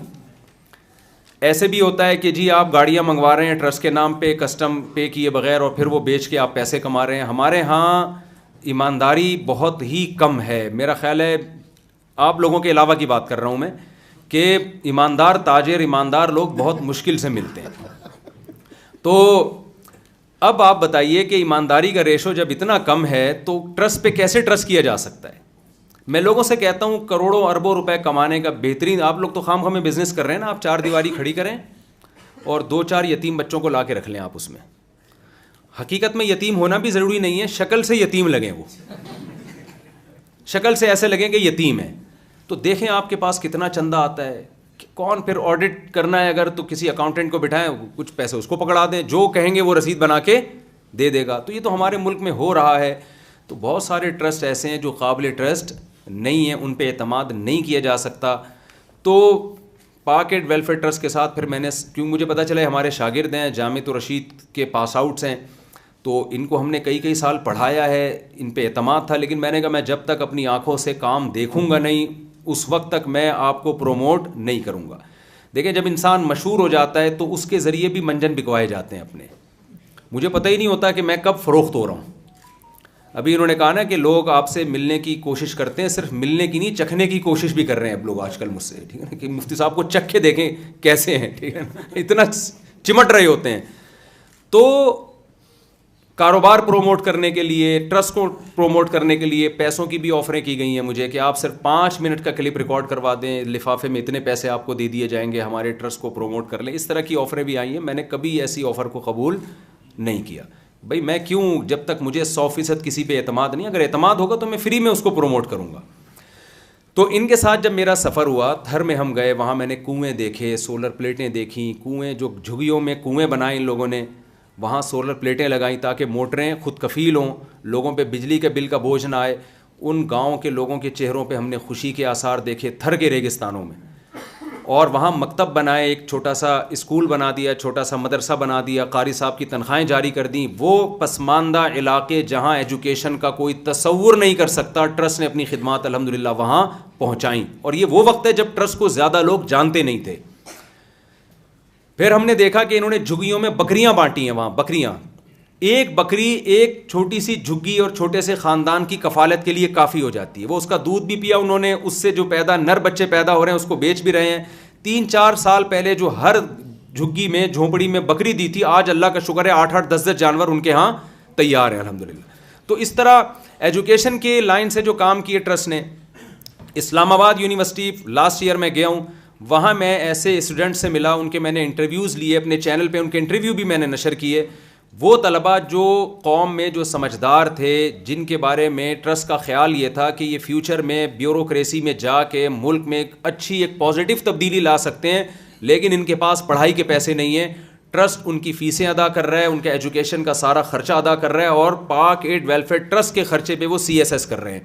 ایسے بھی ہوتا ہے کہ جی آپ گاڑیاں منگوا رہے ہیں ٹرسٹ کے نام پہ, کسٹم پے کیے بغیر, اور پھر وہ بیچ کے آپ پیسے کما رہے ہیں. ہمارے ہاں ایمانداری بہت ہی کم ہے. میرا خیال ہے آپ لوگوں کے علاوہ کی بات کر رہا ہوں میں, کہ ایماندار تاجر, ایماندار لوگ بہت مشکل سے ملتے ہیں. تو اب آپ بتائیے کہ ایمانداری کا ریشو جب اتنا کم ہے تو ٹرسٹ پہ کیسے ٹرسٹ کیا جا سکتا ہے؟ میں لوگوں سے کہتا ہوں کروڑوں اربوں روپے کمانے کا بہترین, آپ لوگ تو خام خواہ میں بزنس کر رہے ہیں نا, آپ 4 دیواری کھڑی کریں اور 2-4 یتیم بچوں کو لا کے رکھ لیں آپ اس میں. حقیقت میں یتیم ہونا بھی ضروری نہیں ہے, شکل سے یتیم لگیں, وہ شکل سے ایسے لگیں کہ یتیم ہے. تو دیکھیں آپ کے پاس کتنا چندہ آتا ہے. کون پھر آڈٹ کرنا ہے اگر, تو کسی اکاؤنٹنٹ کو بٹھائیں, کچھ پیسے اس کو پکڑا دیں, جو کہیں گے وہ رسید بنا کے دے دے گا. تو یہ تو ہمارے ملک میں ہو رہا ہے. تو بہت سارے ٹرسٹ ایسے ہیں جو قابل ٹرسٹ نہیں ہیں, ان پہ اعتماد نہیں کیا جا سکتا. تو پاکٹ ویلفیئر ٹرسٹ کے ساتھ پھر میں نے, کیونکہ مجھے پتہ چلا ہمارے شاگرد ہیں, جامعۃ الرشید کے پاس آؤٹس ہیں, تو ان کو ہم نے کئی سال پڑھایا ہے, ان پہ اعتماد تھا. لیکن میں نے کہا میں جب تک اپنی آنکھوں سے کام دیکھوں گا نہیں, اس وقت تک میں آپ کو پروموٹ نہیں کروں گا. دیکھیں جب انسان مشہور ہو جاتا ہے تو اس کے ذریعے بھی منجن بکوائے جاتے ہیں اپنے. مجھے پتہ ہی نہیں ہوتا کہ میں کب فروخت ہو رہا ہوں. ابھی انہوں نے کہا نا کہ لوگ آپ سے ملنے کی کوشش کرتے ہیں, صرف ملنے کی نہیں, چکھنے کی کوشش بھی کر رہے ہیں اب لوگ آج کل مجھ سے, ٹھیک ہے نا, کہ مفتی صاحب کو چکھ کے دیکھیں کیسے ہیں, ٹھیک ہے نا, اتنا چمٹ رہے ہوتے ہیں. تو کاروبار پروموٹ کرنے کے لیے, ٹرسٹ کو پروموٹ کرنے کے لیے پیسوں کی بھی آفریں کی گئی ہیں مجھے کہ آپ صرف 5 منٹ کا کلپ ریکارڈ کروا دیں, لفافے میں اتنے پیسے آپ کو دے دیے جائیں گے, ہمارے ٹرسٹ کو پروموٹ کر لیں. اس طرح کی آفریں بھی آئی ہیں. میں نے کبھی ایسی آفر کو قبول نہیں کیا. بھائی میں کیوں, جب تک مجھے 100% کسی پہ اعتماد نہیں, اگر اعتماد ہوگا تو میں فری میں اس کو پروموٹ کروں گا. تو ان کے ساتھ جب میرا سفر ہوا, تھر میں ہم گئے, وہاں میں نے کنویں دیکھے, سولر پلیٹیں دیکھیں, کنویں جو جھگیوں میں کنویں بنائے ان لوگوں نے, وہاں سولر پلیٹیں لگائیں تاکہ موٹریں خود کفیل ہوں, لوگوں پہ بجلی کے بل کا بوجھ نہ آئے. ان گاؤں کے لوگوں کے چہروں پہ ہم نے خوشی کے آثار دیکھے تھر کے ریگستانوں میں. اور وہاں مکتب بنائے, ایک چھوٹا سا اسکول بنا دیا, چھوٹا سا مدرسہ بنا دیا, قاری صاحب کی تنخواہیں جاری کر دیں. وہ پسماندہ علاقے جہاں ایجوکیشن کا کوئی تصور نہیں کر سکتا, ٹرسٹ نے اپنی خدمات الحمدللہ وہاں پہنچائیں. اور یہ وہ وقت ہے جب ٹرسٹ کو زیادہ لوگ جانتے نہیں تھے. پھر ہم نے دیکھا کہ انہوں نے جھگیوں میں بکریاں بانٹی ہیں. وہاں بکریاں, ایک بکری ایک چھوٹی سی جھگی اور چھوٹے سے خاندان کی کفالت کے لیے کافی ہو جاتی ہے. وہ اس کا دودھ بھی پیا انہوں نے, اس سے جو نر بچے پیدا ہو رہے ہیں اس کو بیچ بھی رہے ہیں. 3-4 سال پہلے جو ہر جھگی میں جھونپڑی میں بکری دی تھی, آج اللہ کا شکر ہے 8-8 10-10 جانور ان کے ہاں تیار ہیں الحمدللہ. تو اس طرح ایجوکیشن کے لائن سے جو کام کیے ٹرسٹ نے. اسلام آباد یونیورسٹی لاسٹ ایئر میں گیا ہوں, وہاں میں ایسے اسٹوڈنٹ سے ملا, ان کے میں نے انٹرویوز لیے اپنے چینل پہ, ان کے انٹرویو بھی میں نے نشر کیے. وہ طلباء جو قوم میں جو سمجھدار تھے, جن کے بارے میں ٹرسٹ کا خیال یہ تھا کہ یہ فیوچر میں بیوروکریسی میں جا کے ملک میں ایک پازیٹیو تبدیلی لا سکتے ہیں, لیکن ان کے پاس پڑھائی کے پیسے نہیں ہیں. ٹرسٹ ان کی فیسیں ادا کر رہا ہے, ان کے ایجوکیشن کا سارا خرچہ ادا کر رہا ہے, اور پاک ایڈ ویلفیئر ٹرسٹ کے خرچے پہ وہ CSS کر رہے ہیں.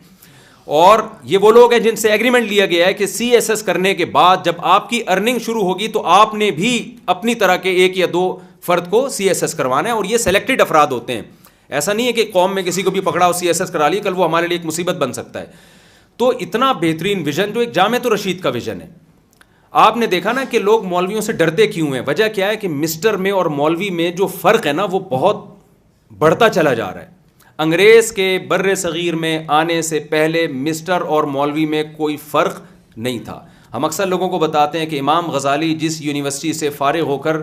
اور یہ وہ لوگ ہیں جن سے ایگریمنٹ لیا گیا ہے کہ CSS کرنے کے بعد جب آپ کی ارننگ شروع ہوگی تو آپ نے بھی اپنی طرح کے 1 یا 2 فرد کو CSS کروانا ہے. اور یہ سلیکٹڈ افراد ہوتے ہیں, ایسا نہیں ہے کہ قوم میں کسی کو بھی پکڑا ہو CSS کرا لی, کل وہ ہمارے لیے ایک مصیبت بن سکتا ہے. تو اتنا بہترین ویژن جو ایک جامعۃ الرشید کا ویژن ہے. آپ نے دیکھا نا کہ لوگ مولویوں سے ڈرتے کیوں ہیں, وجہ کیا ہے کہ مسٹر میں اور مولوی میں جو فرق ہے نا وہ بہت بڑھتا چلا جا رہا ہے. انگریز کے بر صغیر میں آنے سے پہلے مسٹر اور مولوی میں کوئی فرق نہیں تھا. ہم اکثر لوگوں کو بتاتے ہیں کہ امام غزالی جس یونیورسٹی سے فارغ ہو کر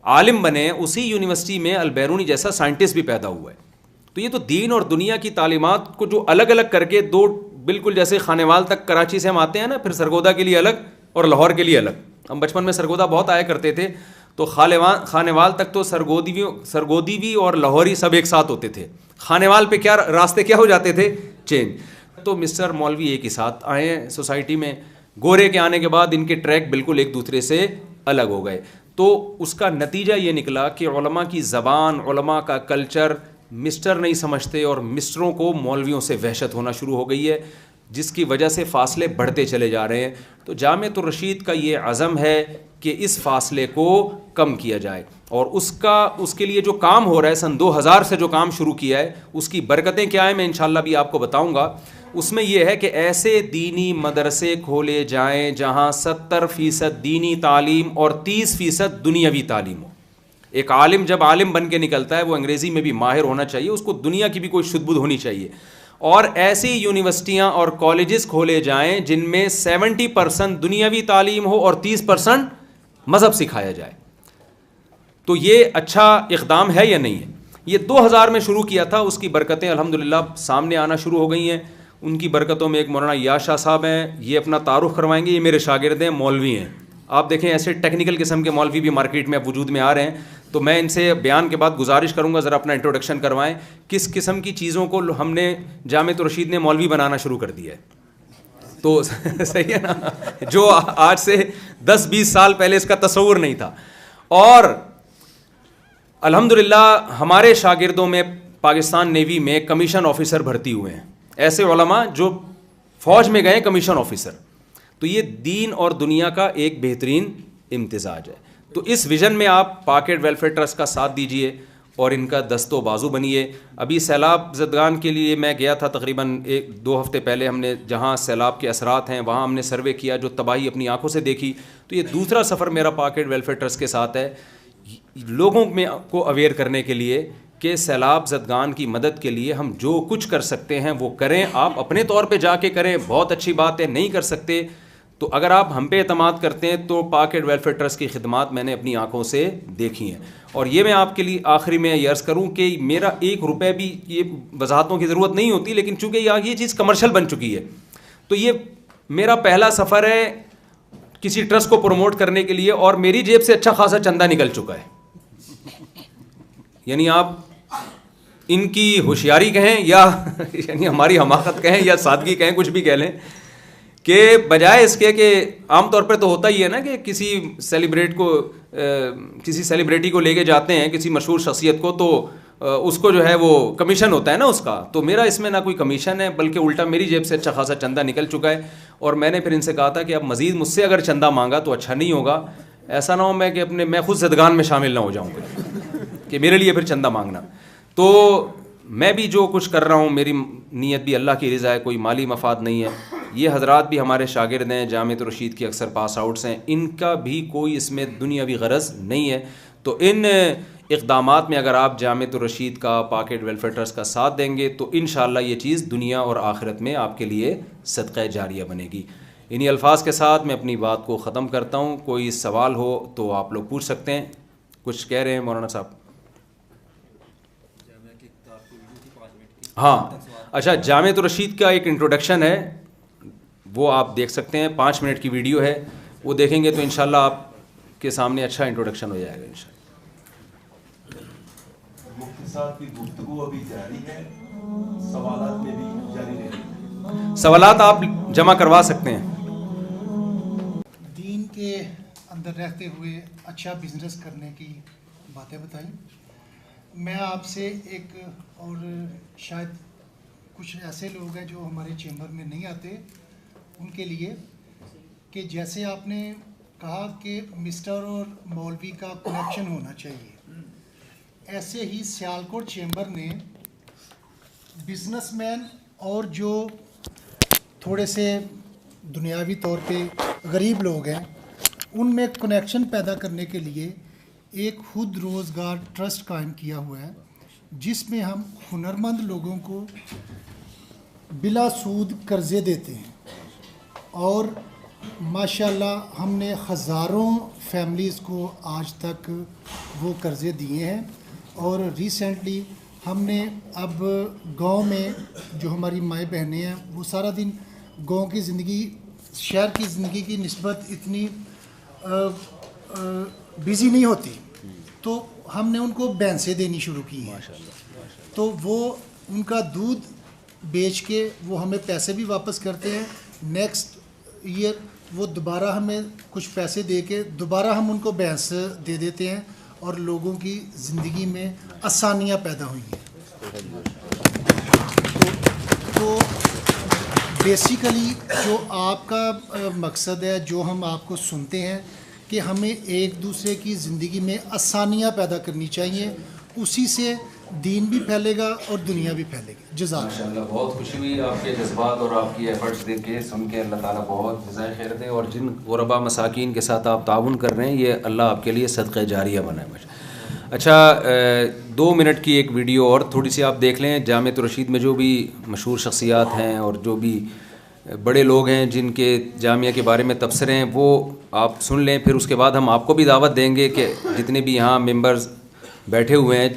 عالم بنے, اسی یونیورسٹی میں البیرونی جیسا سائنٹسٹ بھی پیدا ہوا ہے. تو یہ تو دین اور دنیا کی تعلیمات کو جو الگ الگ کر کے دو, بالکل جیسے خانیوال تک کراچی سے ہم آتے ہیں نا, پھر سرگودا کے لیے الگ اور لاہور کے لیے الگ. ہم بچپن میں سرگودا بہت آیا کرتے تھے, تو خانیوال تک تو سرگودیوی اور لاہوری سب ایک ساتھ ہوتے تھے. خانیوال پہ کیا راستے کیا ہو جاتے تھے, چینج. تو مسٹر مولوی ایک ہی ساتھ آئے ہیں سوسائٹی میں. گورے کے آنے کے بعد ان کے ٹریک بالکل ایک دوسرے سے الگ ہو گئے. تو اس کا نتیجہ یہ نکلا کہ علماء کی زبان, علماء کا کلچر مسٹر نہیں سمجھتے, اور مسٹروں کو مولویوں سے وحشت ہونا شروع ہو گئی ہے, جس کی وجہ سے فاصلے بڑھتے چلے جا رہے ہیں. تو جامعۃ الرشید کا یہ عزم ہے کہ اس فاصلے کو کم کیا جائے, اور اس کے لیے جو کام ہو رہا ہے, سن 2000 سے جو کام شروع کیا ہے, اس کی برکتیں کیا ہیں میں انشاءاللہ بھی آپ کو بتاؤں گا. اس میں یہ ہے کہ ایسے دینی مدرسے کھولے جائیں جہاں 70% دینی تعلیم اور 30% دنیاوی تعلیم ہو. ایک عالم جب عالم بن کے نکلتا ہے وہ انگریزی میں بھی ماہر ہونا چاہیے, اس کو دنیا کی بھی کوئی شد بدھ ہونی چاہیے. اور ایسی یونیورسٹیاں اور کالجز کھولے جائیں جن میں 70% دنیاوی تعلیم ہو اور 30% مذہب سکھایا جائے. تو یہ اچھا اقدام ہے یا نہیں ہے؟ یہ 2000 میں شروع کیا تھا, اس کی برکتیں الحمدللہ سامنے آنا شروع ہو گئی ہیں. ان کی برکتوں میں ایک مولانا یاز شاہ صاحب ہیں, یہ اپنا تعارف کروائیں گے. یہ میرے شاگرد ہیں, مولوی ہیں. آپ دیکھیں ایسے ٹیکنیکل قسم کے مولوی بھی مارکیٹ میں اب وجود میں آ رہے ہیں. تو میں ان سے بیان کے بعد گزارش کروں گا ذرا اپنا انٹروڈکشن کروائیں, کس قسم کی چیزوں کو ہم نے جامعۃ الرشید نے مولوی بنانا شروع کر دیا ہے. تو صحیح ہے نا, جو آج سے 10-20 سال پہلے اس کا تصور نہیں تھا. اور الحمدللہ ہمارے شاگردوں میں پاکستان نیوی میں کمیشن آفیسر بھرتی ہوئے ہیں, ایسے علماء جو فوج میں گئے کمیشن آفیسر. تو یہ دین اور دنیا کا ایک بہترین امتزاج ہے. تو اس ویژن میں آپ پاکٹ ویلفیئر ٹرسٹ کا ساتھ دیجئے اور ان کا دست و بازو بنیے. ابھی سیلاب زدگان کے لیے میں گیا تھا تقریباً 1-2 ہفتے پہلے. ہم نے جہاں سیلاب کے اثرات ہیں وہاں ہم نے سروے کیا, جو تباہی اپنی آنکھوں سے دیکھی. تو یہ دوسرا سفر میرا پاکٹ ویلفیئر ٹرسٹ کے ساتھ ہے, لوگوں میں کو اویئر کرنے کے لیے کہ سیلاب زدگان کی مدد کے لیے ہم جو کچھ کر سکتے ہیں وہ کریں. آپ اپنے طور پہ جا کے کریں, بہت اچھی بات ہے. نہیں کر سکتے تو اگر آپ ہم پہ اعتماد کرتے ہیں تو پاک ایڈ ویلفیئر ٹرسٹ کی خدمات میں نے اپنی آنکھوں سے دیکھی ہیں. اور یہ میں آپ کے لیے آخری میں یہ عرض کروں کہ میرا 1 روپے بھی, یہ وضاحتوں کی ضرورت نہیں ہوتی, لیکن چونکہ یہ چیز کمرشل بن چکی ہے تو یہ میرا پہلا سفر ہے کسی ٹرسٹ کو پروموٹ کرنے کے لیے, اور میری جیب سے اچھا خاصا چندہ نکل چکا ہے. یعنی آپ ان کی ہوشیاری کہیں یا یعنی ہماری حماقت کہیں یا سادگی کہیں, کچھ بھی کہہ لیں, کہ بجائے اس کے کہ عام طور پہ تو ہوتا ہی ہے نا کہ کسی سیلیبریٹی کو لے کے جاتے ہیں, کسی مشہور شخصیت کو, تو اس کو جو ہے وہ کمیشن ہوتا ہے نا اس کا. تو میرا اس میں نہ کوئی کمیشن ہے, بلکہ الٹا میری جیب سے اچھا خاصا چندہ نکل چکا ہے. اور میں نے پھر ان سے کہا تھا کہ اب مزید مجھ سے اگر چندہ مانگا تو اچھا نہیں ہوگا, ایسا نہ ہو میں خود زدگان میں شامل نہ ہو جاؤں کہ میرے لیے پھر چندہ مانگنا. تو میں بھی جو کچھ کر رہا ہوں, میری نیت بھی اللہ کی رضا ہے, کوئی مالی مفاد نہیں ہے. یہ حضرات بھی ہمارے شاگرد ہیں, جامعۃ الرشید کی اکثر پاس آؤٹس ہیں, ان کا بھی کوئی اس میں دنیاوی غرض نہیں ہے. تو ان اقدامات میں اگر آپ جامعۃ الرشید کا, پاک ایڈ ویلفیئر ٹرسٹ کا ساتھ دیں گے تو انشاءاللہ یہ چیز دنیا اور آخرت میں آپ کے لیے صدقہ جاریہ بنے گی. انہی الفاظ کے ساتھ میں اپنی بات کو ختم کرتا ہوں. کوئی سوال ہو تو آپ لوگ پوچھ سکتے ہیں. کچھ کہہ رہے ہیں مولانا صاحب؟ ہاں اچھا, جامعۃ الرشید کا ایک انٹروڈکشن ہے, وہ آپ دیکھ سکتے ہیں, 5 منٹ کی ویڈیو ہے, وہ دیکھیں گے تو انشاءاللہ آپ کے سامنے اچھا انٹروڈکشن ہو جائے گا انشاءاللہ. مختصر کی گفتگو ابھی جاری ہے, سوالات میں بھی جاری رہے گی. سوالات آپ جمع کروا سکتے ہیں. دین کے اندر رہتے ہوئے اچھا بزنس کرنے کی باتیں بتائیں. میں آپ سے ایک, اور شاید کچھ ایسے لوگ ہیں جو ہمارے چیمبر میں نہیں آتے, ان کے لیے, کہ جیسے آپ نے کہا کہ مسٹر اور مولوی کا کنیکشن ہونا چاہیے, ایسے ہی سیالکوٹ چیمبر نے بزنس مین اور جو تھوڑے سے دنیاوی طور پہ غریب لوگ ہیں ان میں کنیکشن پیدا کرنے کے لیے ایک خود روزگار ٹرسٹ قائم کیا ہوا ہے, جس میں ہم ہنرمند لوگوں کو بلا سود قرضے دیتے ہیں. اور ماشاءاللہ ہم نے ہزاروں فیملیز کو آج تک وہ قرضے دیے ہیں. اور ریسنٹلی ہم نے اب گاؤں میں جو ہماری مائیں بہنیں ہیں وہ سارا دن گاؤں کی زندگی شہر کی زندگی کی نسبت اتنی بیزی نہیں ہوتی, تو ہم نے ان کو بھینسیں دینی شروع کی ہیں. تو وہ ان کا دودھ بیچ کے وہ ہمیں پیسے بھی واپس کرتے ہیں. نیکسٹ ایئر وہ دوبارہ ہمیں کچھ پیسے دے کے دوبارہ ہم ان کو بھینس دے دیتے ہیں, اور لوگوں کی زندگی میں آسانیاں پیدا ہوئی ہیں. تو بیسیکلی جو آپ کا مقصد ہے, جو ہم آپ کو سنتے ہیں کہ ہمیں ایک دوسرے کی زندگی میں آسانیاں پیدا کرنی چاہیے, اسی سے دین بھی پھیلے گا اور دنیا بھی پھیلے گی. جزاک ماشاءاللہ, بہت خوشی ہوئی آپ کے جذبات اور آپ کی ایفرٹس دیکھ کے, سن کے. اللہ تعالیٰ بہت جزائے خیر دے, اور جن غربا مساکین کے ساتھ آپ تعاون کر رہے ہیں یہ اللہ آپ کے لیے صدقہ جاریہ بنائے. اچھا 2 منٹ کی ایک ویڈیو اور تھوڑی سی آپ دیکھ لیں. جامعۃ الرشید میں جو بھی مشہور شخصیات ہیں اور جو بھی بڑے لوگ ہیں جن کے جامعہ کے بارے میں تبصرے ہیں وہ آپ سن لیں. پھر اس کے بعد ہم آپ کو بھی دعوت دیں گے کہ جتنے بھی یہاں ممبرز بیٹھے ہوئے ہیں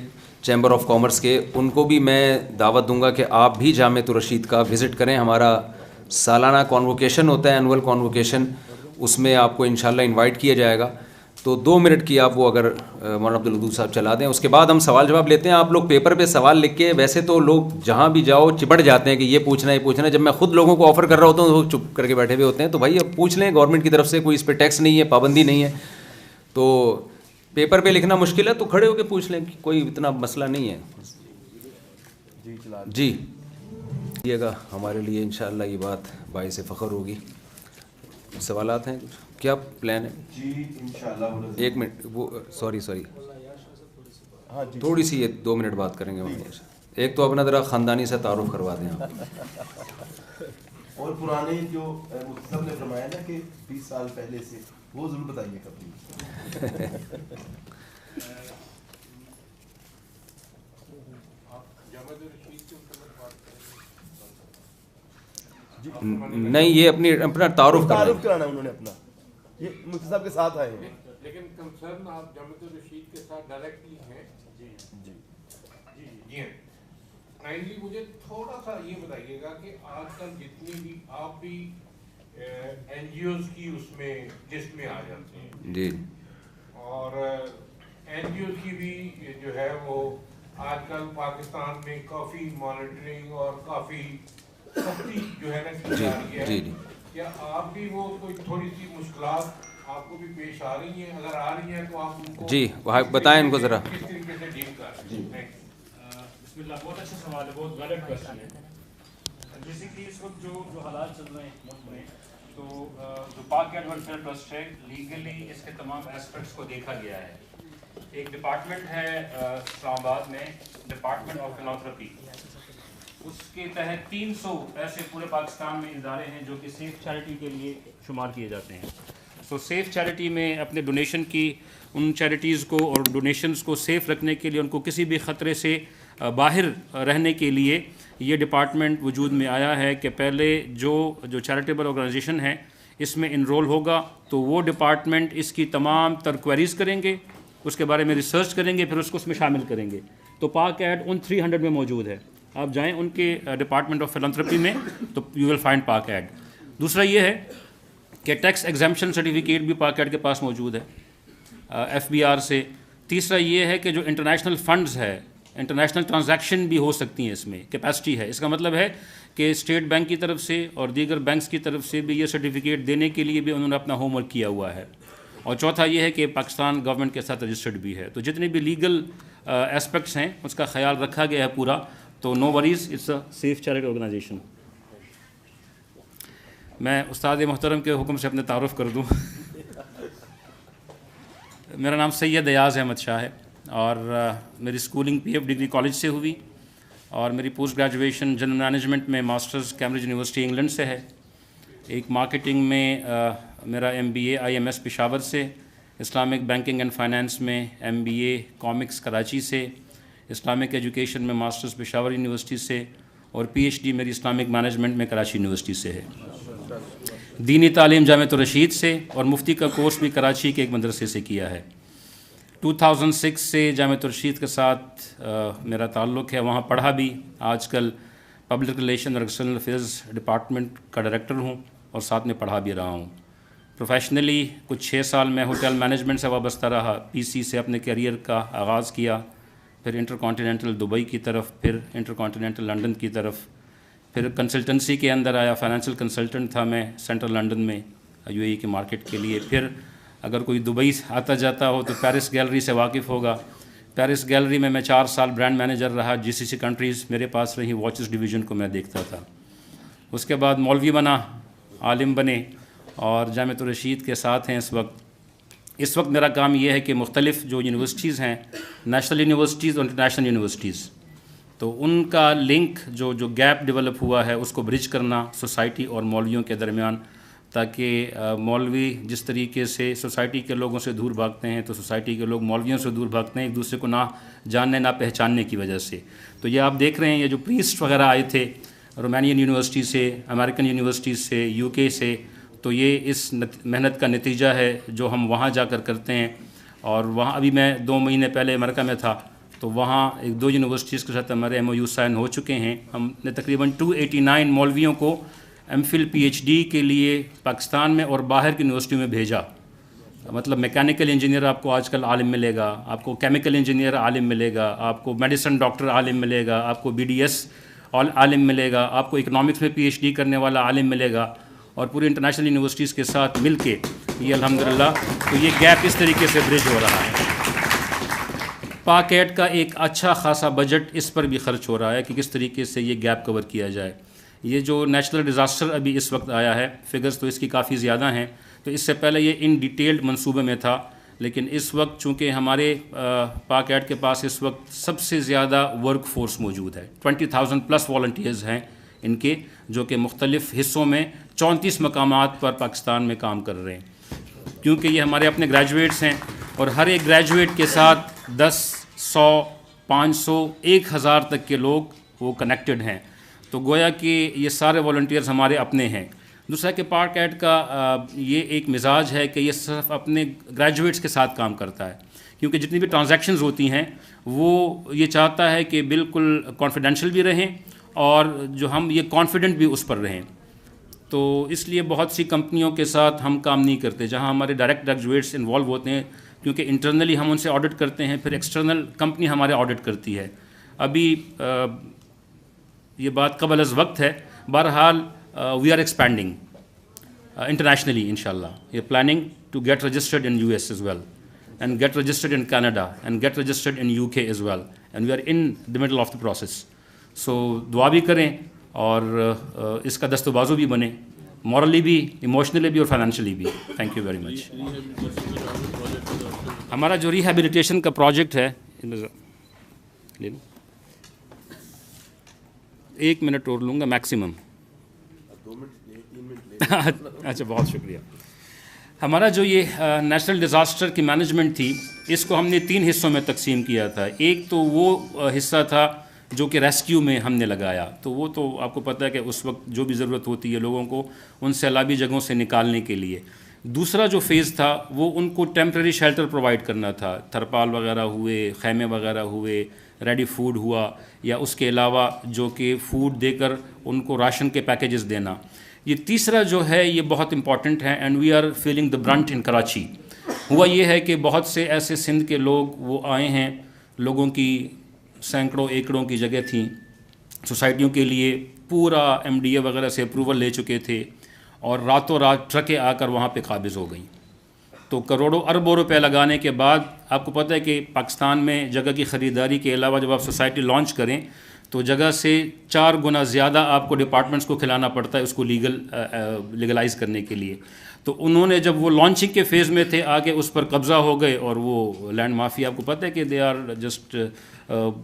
چیمبر آف کامرس کے, ان کو بھی میں دعوت دوں گا کہ آپ بھی جامعۃ الرشید کا وزٹ کریں. ہمارا سالانہ کانووکیشن ہوتا ہے, اینول کانووکیشن, اس میں آپ کو انشاءاللہ انوائٹ کیا جائے گا. تو 2 منٹ کی آپ وہ اگر مولانا عبدالودود صاحب چلا دیں, اس کے بعد ہم سوال جواب لیتے ہیں. آپ لوگ پیپر پہ سوال لکھ کے, ویسے تو لوگ جہاں بھی جاؤ چپٹ جاتے ہیں کہ یہ پوچھنا ہے یہ پوچھنا ہے. جب میں خود لوگوں کو آفر کر رہا ہوتا ہوں تو چپ کر کے بیٹھے ہوئے ہوتے ہیں. تو بھائی اب پوچھ لیں, گورنمنٹ کی طرف سے کوئی اس پہ ٹیکس نہیں ہے, پابندی نہیں ہے. تو پیپر پہ لکھنا مشکل ہے تو کھڑے ہو کے پوچھ لیں, کوئی اتنا مسئلہ نہیں ہے. جی یہ گا ہمارے لیے انشاءاللہ یہ بات باعث فخر ہوگی. سوالات ہیں کچھ؟ کیا پلان ہے؟ جی انشاءاللہ 1 منٹ, وہ سوری تھوڑی سی 2 منٹ بات کریں گے. ایک تو اپنا ذرا خاندانی سے تعارف کروا دیں آپ. اور پرانے جو مختصر نے فرمایا نا کہ 20 سال پہلے سے, وہ ضرور بتائیے کبھی. نہیں یہ اپنا تعارف تعارف کرانا ہے انہوں نے اپنا, یہ مفتی صاحب کے ساتھ آئے ہیں. لیکن کنسرن آپ جامعۃ الرشید کے ساتھ ڈائریکٹلی ہیں. جی جی جی جی کائنڈلی مجھے تھوڑا سا یہ بتائیے گا کہ آج کل جتنی بھی آپ بھی این جی اوز کی اس میں لسٹ میں آ جاتے ہیں جی, اور این جی اوز کی بھی جو ہے وہ آج کل پاکستان میں کافی مانیٹرنگ اور کافی سختی جو ہے نا کی جا رہی ہے. کیا آپ بھی وہ کوئی تھوڑی سی مشکلات آپ کو بھی پیش آ رہی ہیں؟ اگر آ رہی ہیں تو آپ ان کو جی بتائیں ان کو ذرا. کس طریقے سے ڈیل کر رہے ہیں؟ بسم اللہ, بہت اچھا سوال ہے, بہت ویلڈ کویسچن ہے. بیسکلی اس وقت جو حالات چل رہے ہیں ملک میں, تو جو پاک ایڈ ویلفیئر ٹرسٹ ہے لیگلی اس کے تمام ایسپیکٹس کو دیکھا گیا ہے. ایک ڈپارٹمنٹ ہے اسلام آباد میں, ڈپارٹمنٹ آف فلانتھرپی, اس کے تحت 300 ایسے پورے پاکستان میں ادارے ہیں جو کہ سیف چیریٹی کے لیے شمار کیے جاتے ہیں. سو سیف چیریٹی میں اپنے ڈونیشن کی ان چیریٹیز کو اور ڈونیشنز کو سیف رکھنے کے لیے, ان کو کسی بھی خطرے سے باہر رہنے کے لیے یہ ڈپارٹمنٹ وجود میں آیا ہے کہ پہلے جو چیریٹیبل آرگنائزیشن ہے اس میں انرول ہوگا تو وہ ڈپارٹمنٹ اس کی تمام تر کوئریز کریں گے, اس کے بارے میں ریسرچ کریں گے, پھر اس کو اس میں شامل کریں گے. تو پاک ایڈ ان 300 میں موجود ہے, آپ جائیں ان کے ڈپارٹمنٹ آف فلانتھرپی میں تو یو ول فائنڈ پاک ایڈ. دوسرا یہ ہے کہ ٹیکس ایگزمپشن سرٹیفکیٹ بھی پاک ایڈ کے پاس موجود ہے ایف بی آر سے. تیسرا یہ ہے کہ جو انٹرنیشنل فنڈز ہے, انٹرنیشنل ٹرانزیکشن بھی ہو سکتی ہیں, اس میں کیپیسٹی ہے. اس کا مطلب ہے کہ اسٹیٹ بینک کی طرف سے اور دیگر بینکس کی طرف سے بھی یہ سرٹیفکیٹ دینے کے لیے بھی انہوں نے اپنا ہوم ورک کیا ہوا ہے. اور چوتھا یہ ہے کہ پاکستان گورنمنٹ کے ساتھ رجسٹرڈ بھی ہے. تو جتنے بھی لیگل اسپیکٹس ہیں اس کا خیال رکھا گیا ہے پورا. تو no worries, it's a safe charity organisation. میں استاد محترم کے حکم سے اپنے تعارف کر دوں. میرا نام سید ایاز احمد شاہ ہے اور میری schooling P F degree college سے ہوئی اور میری پوسٹ گریجویشن جنرل مینجمنٹ میں ماسٹرز کیمبرج یونیورسٹی انگلینڈ سے ہے. ایک مارکیٹنگ میں میرا M B A I M S Peshawar سے, اسلامک بینکنگ اینڈ فائنانس میں ایم بی اے کامکس کراچی سے, اسلامک ایجوکیشن میں ماسٹرز پشاور یونیورسٹی سے, اور پی ایچ ڈی میری اسلامک مینجمنٹ میں کراچی یونیورسٹی سے ہے. دینی تعلیم جامعۃ الرشید سے, اور مفتی کا کورس بھی کراچی کے ایک مدرسے سے کیا ہے. 2006 سے جامعۃ الرشید کے ساتھ میرا تعلق ہے, وہاں پڑھا بھی. آج کل پبلک ریلیشن اور ایکسٹرنل افیئرز ڈپارٹمنٹ کا ڈائریکٹر ہوں اور ساتھ میں پڑھا بھی رہا ہوں. پروفیشنلی کچھ 6 سال میں ہوٹل مینجمنٹ سے وابستہ رہا. پی سی سے اپنے کیریئر کا آغاز کیا, پھر انٹر کانٹیننٹل دبئی کی طرف, پھر انٹر کانٹیننٹل لنڈن کی طرف, پھر کنسلٹنسی کے اندر آیا. فائنینشیل کنسلٹنٹ تھا میں سینٹرل لنڈن میں یو اے ای کے مارکیٹ کے لیے. پھر اگر کوئی دبئی آتا جاتا ہو تو پیرس گیلری سے واقف ہوگا. پیرس گیلری میں 4 سال برانڈ مینیجر رہا. جی سی سی کنٹریز میرے پاس رہی, واچز ڈویژن کو میں دیکھتا تھا. اس کے بعد مولوی بنا, عالم بنے, اور جامعۃ الرشید کے ساتھ ہیں اس وقت. اس وقت میرا کام یہ ہے کہ مختلف جو یونیورسٹیز ہیں, نیشنل یونیورسٹیز اور انٹرنیشنل یونیورسٹیز, تو ان کا لنک جو گیپ ڈیولپ ہوا ہے اس کو برج کرنا سوسائٹی اور مولویوں کے درمیان, تاکہ مولوی جس طریقے سے سوسائٹی کے لوگوں سے دور بھاگتے ہیں تو سوسائٹی کے لوگ مولویوں سے دور بھاگتے ہیں ایک دوسرے کو نہ جاننے نہ پہچاننے کی وجہ سے. تو یہ آپ دیکھ رہے ہیں, یہ جو پریسٹ وغیرہ آئے تھے رومانین یونیورسٹی سے, امریکن یونیورسٹیز سے, یو کے سے, تو یہ اس محنت کا نتیجہ ہے جو ہم وہاں جا کر کرتے ہیں. اور وہاں ابھی میں 2 مہینے پہلے امریکہ میں تھا, تو وہاں 1-2 یونیورسٹیز کے ساتھ ہمارے ایم او یو سائن ہو چکے ہیں. ہم نے تقریباً 289 مولویوں کو M Phil P H D کے لیے پاکستان میں اور باہر کی یونیورسٹیوں میں بھیجا. مطلب میکینیکل انجینئر آپ کو آج کل عالم ملے گا, آپ کو کیمیکل انجینئر عالم ملے گا, آپ کو میڈیسن ڈاکٹر عالم ملے گا, آپ کو بی ڈی ایس عالم ملے گا, آپ کو اکنامکس میں پی ایچ ڈی کرنے والا عالم ملے گا. اور پوری انٹرنیشنل یونیورسٹیز کے ساتھ مل کے یہ الحمدللہ تو یہ گیپ اس طریقے سے برج ہو رہا ہے. پاک ایڈ کا ایک اچھا خاصا بجٹ اس پر بھی خرچ ہو رہا ہے کہ کس طریقے سے یہ گیپ کور کیا جائے. یہ جو نیچرل ڈیزاسٹر ابھی اس وقت آیا ہے, فگرز تو اس کی کافی زیادہ ہیں, تو اس سے پہلے یہ ان ڈیٹیلڈ منصوبے میں تھا. لیکن اس وقت چونکہ ہمارے پاک ایڈ کے پاس اس وقت سب سے زیادہ ورک فورس موجود ہے, 20,000 پلس والنٹیئرز ہیں ان کے, جو کہ مختلف حصوں میں 34 مقامات پر پاکستان میں کام کر رہے ہیں. کیونکہ یہ ہمارے اپنے گریجویٹس ہیں اور ہر ایک گریجویٹ کے ساتھ 10, 100, 500, 1000 تک کے لوگ وہ کنیکٹڈ ہیں. تو گویا کہ یہ سارے والنٹیئرز ہمارے اپنے ہیں. دوسرا کہ پارک ایڈ کا یہ ایک مزاج ہے کہ یہ صرف اپنے گریجویٹس کے ساتھ کام کرتا ہے, کیونکہ جتنی بھی ٹرانزیکشنز ہوتی ہیں وہ یہ چاہتا ہے کہ بالکل کانفیڈینشیل بھی رہیں اور جو ہم یہ کانفیڈنٹ بھی اس پر رہیں. تو اس لیے بہت سی کمپنیوں کے ساتھ ہم کام نہیں کرتے جہاں ہمارے ڈائریکٹ گریجویٹس انوالو ہوتے ہیں, کیونکہ انٹرنلی ہم ان سے آڈٹ کرتے ہیں, پھر ایکسٹرنل کمپنی ہمارے آڈٹ کرتی ہے. ابھی یہ بات قبل از وقت ہے. بہرحال وی آر ایکسپینڈنگ انٹرنیشنلی انشاءاللہ. یہ planning to get registered in U S as well and get registered in Canada and get registered in U K as well and we are in the middle of the process. So دعا بھی کریں اور اس کا دست و بازو بھی بنے, مورلی بھی, ایموشنلی بھی اور فائنینشلی بھی. Thank you very much. ہمارا جو ریہیبلیٹیشن کا پروجیکٹ ہے, لے لوں 1 منٹ اور لوں گا میکسیمم. اچھا بہت شکریہ. ہمارا جو یہ نیشنل ڈیزاسٹر کی مینجمنٹ تھی اس کو ہم نے 3 حصوں میں تقسیم کیا تھا. ایک تو وہ حصہ تھا جو کہ ریسکیو میں ہم نے لگایا, تو وہ تو آپ کو پتہ ہے کہ اس وقت جو بھی ضرورت ہوتی ہے لوگوں کو ان سیلابی جگہوں سے نکالنے کے لیے. دوسرا جو فیز تھا وہ ان کو ٹیمپرری شیلٹر پرووائڈ کرنا تھا, ترپال وغیرہ ہوئے, خیمے وغیرہ ہوئے, ریڈی فوڈ ہوا, یا اس کے علاوہ جو کہ فوڈ دے کر ان کو راشن کے پیکیجز دینا. یہ تیسرا جو ہے یہ بہت امپورٹنٹ ہے and we are feeling the brunt in Karachi. ہوا یہ ہے کہ بہت سے ایسے سندھ کے لوگ وہ آئے ہیں, لوگوں کی سینکڑوں ایکڑوں کی جگہ تھیں, سوسائٹیوں کے لیے پورا ایم ڈی اے وغیرہ سے اپروول لے چکے تھے اور راتوں رات ٹرکیں آ کر وہاں پہ قابض ہو گئیں. تو کروڑوں اربوں روپے لگانے کے بعد آپ کو پتہ ہے کہ پاکستان میں جگہ کی خریداری کے علاوہ جب آپ سوسائٹی لانچ کریں تو جگہ سے 4 گنا زیادہ آپ کو ڈپارٹمنٹس کو کھلانا پڑتا ہے اس کو لیگلائز کرنے کے لیے. تو انہوں نے جب وہ لانچنگ کے فیز میں تھے آگے اس پر قبضہ ہو گئے, اور وہ لینڈ مافیا آپ کو پتہ ہے کہ they are just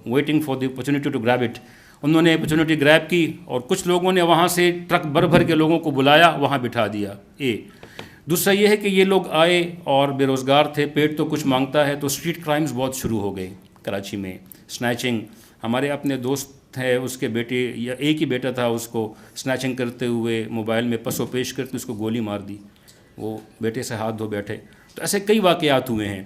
waiting for the opportunity to grab it. انہوں نے اپرچونیٹی گریب کی اور کچھ لوگوں نے وہاں سے ٹرک بھر بھر کے لوگوں کو بلایا, وہاں بٹھا دیا. دوسرا یہ ہے کہ یہ لوگ آئے اور بے روزگار تھے, پیٹ تو کچھ مانگتا ہے, تو اسٹریٹ کرائمز بہت شروع ہو گئے کراچی میں. اسنیچنگ, ہمارے اپنے دوست ہے اس کے بیٹے یا ایک ہی بیٹا تھا, اس کو اسنیچنگ کرتے ہوئے موبائل میں پس و پیش کرتے اس کو گولی مار دی, وہ بیٹے سے ہاتھ دھو بیٹھے. تو ایسے کئی واقعات ہوئے ہیں.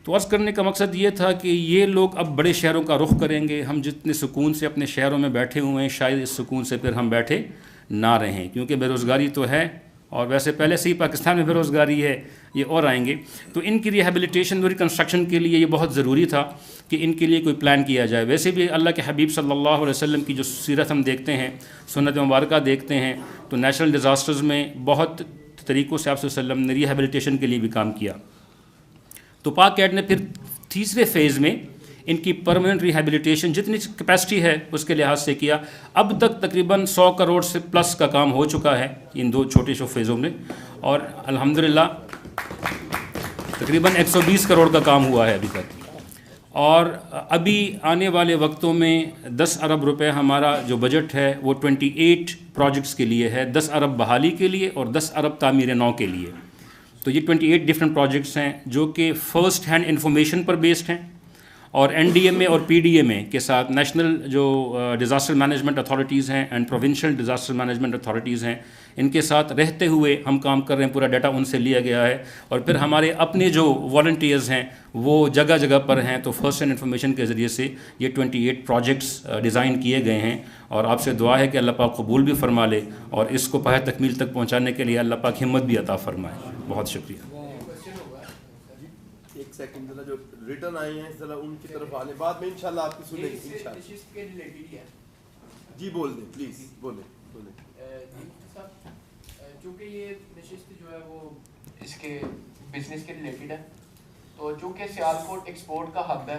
تو عرض کرنے کا مقصد یہ تھا کہ یہ لوگ اب بڑے شہروں کا رخ کریں گے. ہم جتنے سکون سے اپنے شہروں میں بیٹھے ہوئے ہیں شاید اس سکون سے پھر ہم بیٹھے نہ رہیں, کیونکہ بے روزگاری تو ہے, اور ویسے پہلے سے ہی پاکستان میں بے روزگاری ہے, یہ اور آئیں گے. تو ان کی ریہیبلیٹیشن اور ریکنسٹرکشن کے لیے یہ بہت ضروری تھا کہ ان کے لیے کوئی پلان کیا جائے. ویسے بھی اللہ کے حبیب صلی اللہ علیہ وسلم کی جو سیرت ہم دیکھتے ہیں, سنت مبارکہ دیکھتے ہیں, تو نیشنل ڈیزاسٹرز میں بہت طریقوں سے آپ صلی اللہ علیہ وسلم نے ریہیبلیٹیشن کے لیے بھی کام کیا. تو پاک ایڈ نے پھر تیسرے فیز میں ان کی پرماننٹ ریہیبلیٹیشن جتنی کیپیسٹی ہے اس کے لحاظ سے کیا. اب تک تقریباً 100 کروڑ سے پلس کا کام ہو چکا ہے ان 2 چھوٹے فیزوں میں, اور الحمدللہ تقریباً 120 کروڑ کا کام ہوا ہے ابھی تک. اور ابھی آنے والے وقتوں میں 10 ارب روپے ہمارا جو بجٹ ہے وہ 28 پروجیکٹس کے لیے ہے, 10 ارب بحالی کے لیے اور 10 ارب تعمیر نو کے لیے. تو یہ 28 ڈفرینٹ پروجیکٹس ہیں جو کہ فرسٹ ہینڈ انفارمیشن پر بیسڈ ہیں, اور این ڈی ایم اے اور پی ڈی ایم اے کے ساتھ نیشنل جو ڈیزاسٹر مینجمنٹ اتھارٹیز ہیں and provincial disaster management authorities ہیں ان کے ساتھ رہتے ہوئے ہم کام کر رہے ہیں. پورا ڈیٹا ان سے لیا گیا ہے, اور پھر ہمارے اپنے جو والنٹیئرز ہیں وہ جگہ جگہ پر ہیں. تو فرسٹ ہینڈ انفارمیشن کے ذریعے سے یہ 28 پروجیکٹس ڈیزائن کیے گئے ہیں, اور آپ سے دعا ہے کہ اللہ پاک قبول بھی فرما لے اور اس کو پایہ تکمیل تک پہنچانے کے لیے اللہ پاک ہمت بھی عطا فرمائے. بہت شکریہ. ایک سیکنڈ ذرا جو ریٹرن آئے ہیں ذرا ان کی طرف آنے, بعد میں انشاءاللہ آپ کی سنیں گے انشاءاللہ. جی بول دیں پلیز, بولیں. چونکہ یہ نشست جو ہے وہ اس کے بزنس کے ریلیٹڈ ہے, تو چونکہ سیالکوٹ ایکسپورٹ کا ہب ہے,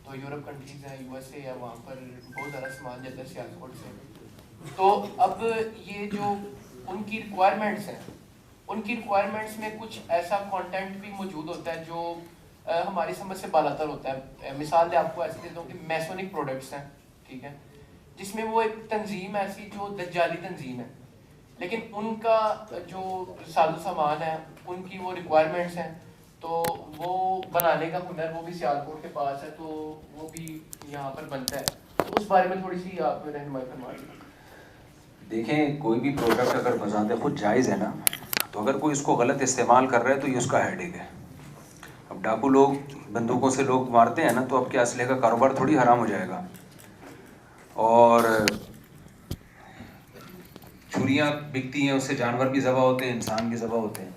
تو یورپ کنٹریز ہیں, یو ایس اے ہے, وہاں پر بہت زیادہ سامان جاتا ہے سیالکوٹ سے. تو اب یہ جو ان کی ریکوائرمنٹس ہیں, ان کی ریکوائرمنٹس میں کچھ ایسا کانٹینٹ بھی موجود ہوتا ہے جو ہماری سمجھ سے بالاتر ہوتا ہے. مثال دے آپ کو ایسے دیتا ہوں کہ میسونک پروڈکٹس ہیں, ٹھیک ہے, جس میں وہ ایک تنظیم ایسی جو دجالی تنظیم ہے, لیکن ان کا جو ساز و سامان ہے ان کی وہ ریکوائرمنٹس ہیں, تو وہ بنانے کا ہنر وہ بھی سیالکوٹ کے پاس ہے, تو وہ بھی یہاں پر بنتا ہے. تو اس بارے میں تھوڑی سی آپ رہنمائی فرما دیں. دیکھیں کوئی بھی پروڈکٹ اگر بذات خود جائز ہے نا، تو اگر کوئی اس کو غلط استعمال کر رہا ہے تو یہ اس کا ہیڈ ایک ہے. اب ڈاکو لوگ بندوقوں سے لوگ مارتے ہیں نا، تو اب کیا اسلحے کا کاروبار تھوڑی حرام ہو جائے گا. اور چھریاں بکتی ہیں، اس سے جانور بھی ذبح ہوتے ہیں، انسان بھی ذبح ہوتے ہیں.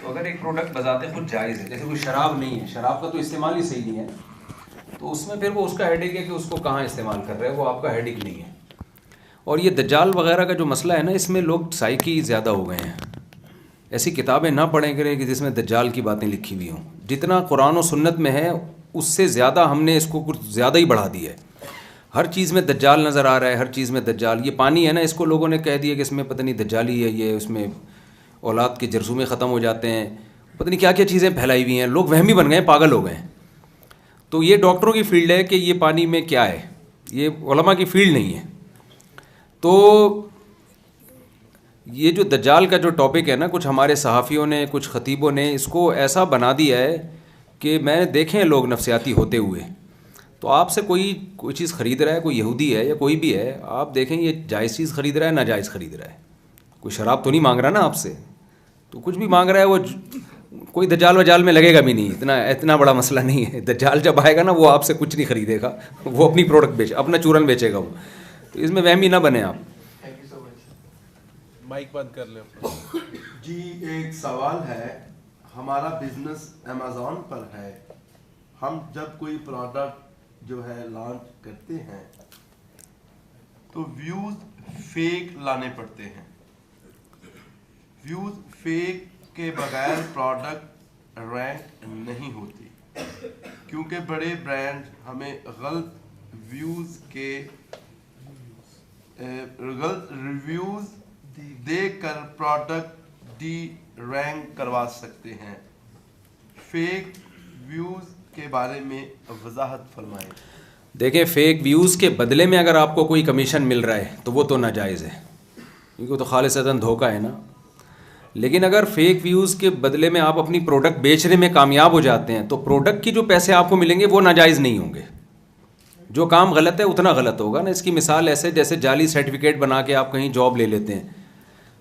تو اگر ایک پروڈکٹ بذات خود جائز ہے، جیسے کوئی شراب نہیں ہے، شراب کا تو استعمال ہی صحیح نہیں ہے، تو اس میں پھر وہ اس کا ہیڈ ایک ہے کہ اس کو کہاں استعمال کر رہے ہیں، وہ آپ کا ہیڈ ایک نہیں ہے. اور یہ دجال وغیرہ کا جو مسئلہ ہے نا، اس میں لوگ سائیکی زیادہ ہو گئے ہیں. ایسی کتابیں نہ پڑھیں کریں کہ جس میں دجال کی باتیں لکھی ہوئی ہوں. جتنا قرآن و سنت میں ہے اس سے زیادہ ہم نے اس کو کچھ زیادہ ہی بڑھا دیا ہے. ہر چیز میں دجال نظر آ رہا ہے، ہر چیز میں دجال. یہ پانی ہے نا، اس کو لوگوں نے کہہ دیا کہ اس میں پتہ نہیں دجالی ہے، یہ اس میں اولاد کے جرثومے ختم ہو جاتے ہیں، پتہ نہیں کیا کیا چیزیں پھیلائی ہوئی ہیں. لوگ وہمی بن گئے ہیں، پاگل ہو گئے ہیں. تو یہ ڈاکٹروں کی فیلڈ ہے کہ یہ پانی میں کیا ہے، یہ علماء کی فیلڈ نہیں ہے. تو یہ جو دجال کا جو ٹاپک ہے نا، کچھ ہمارے صحافیوں نے، کچھ خطیبوں نے اس کو ایسا بنا دیا ہے کہ میں نے دیکھے ہیں لوگ نفسیاتی ہوتے ہوئے. تو آپ سے کوئی چیز خرید رہا ہے، کوئی یہودی ہے یا کوئی بھی ہے، آپ دیکھیں یہ جائز چیز خرید رہا ہے ناجائز خرید رہا ہے. کوئی شراب تو نہیں مانگ رہا نا آپ سے، تو کچھ بھی مانگ رہا ہے. وہ کوئی دجال وجال میں لگے گا بھی نہیں، اتنا بڑا مسئلہ نہیں ہے. دجال جب آئے گا نا، وہ آپ سے کچھ نہیں خریدے گا، وہ اپنی پروڈکٹ اپنا چورن بیچے گا وہ. تو اس میں وہمی نہ بنے آپ. مائک بند کر لیں. جی ایک سوال ہے. ہمارا بزنس امیزون پر ہے. ہم جب کوئی پروڈکٹ جو ہے لانچ کرتے ہیں تو ویوز فیک لانے پڑتے ہیں. ویوز فیک کے بغیر پروڈکٹ رینک نہیں ہوتی، کیونکہ بڑے برانڈ ہمیں غلط ریویوز دے کر پروڈکٹ ڈی رینک کروا سکتے ہیں. فیک ویوز کے بارے میں وضاحت فرمائیں. دیکھیں فیک ویوز کے بدلے میں اگر آپ کو کوئی کمیشن مل رہا ہے تو وہ تو ناجائز ہے، کیونکہ وہ تو خالصتاً دھوکہ ہے نا. لیکن اگر فیک ویوز کے بدلے میں آپ اپنی پروڈکٹ بیچنے میں کامیاب ہو جاتے ہیں تو پروڈکٹ کی جو پیسے آپ کو ملیں گے وہ ناجائز نہیں ہوں گے. جو کام غلط ہے اتنا غلط ہوگا نا. اس کی مثال ایسے جیسے جعلی سرٹیفکیٹ بنا کے آپ کہیں جاب لے لیتے ہیں،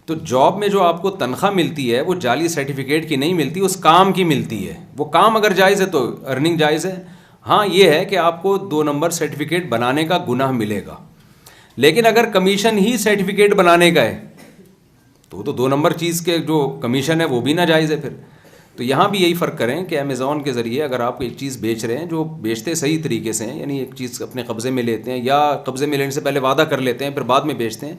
تو جاب میں جو آپ کو تنخواہ ملتی ہے وہ جعلی سرٹیفکیٹ کی نہیں ملتی، اس کام کی ملتی ہے. وہ کام اگر جائز ہے تو ارننگ جائز ہے. ہاں یہ ہے کہ آپ کو 2 نمبر سرٹیفکیٹ بنانے کا گناہ ملے گا. لیکن اگر کمیشن ہی سرٹیفکیٹ بنانے کا ہے تو 2 نمبر چیز کے جو کمیشن ہے وہ بھی ناجائز ہے پھر. تو یہاں بھی یہی فرق کریں کہ امیزون کے ذریعے اگر آپ ایک چیز بیچ رہے ہیں، جو بیچتے صحیح طریقے سے ہیں، یعنی ایک چیز اپنے قبضے میں لیتے ہیں یا قبضے میں لینے سے پہلے وعدہ کر لیتے ہیں پھر بعد میں بیچتے ہیں،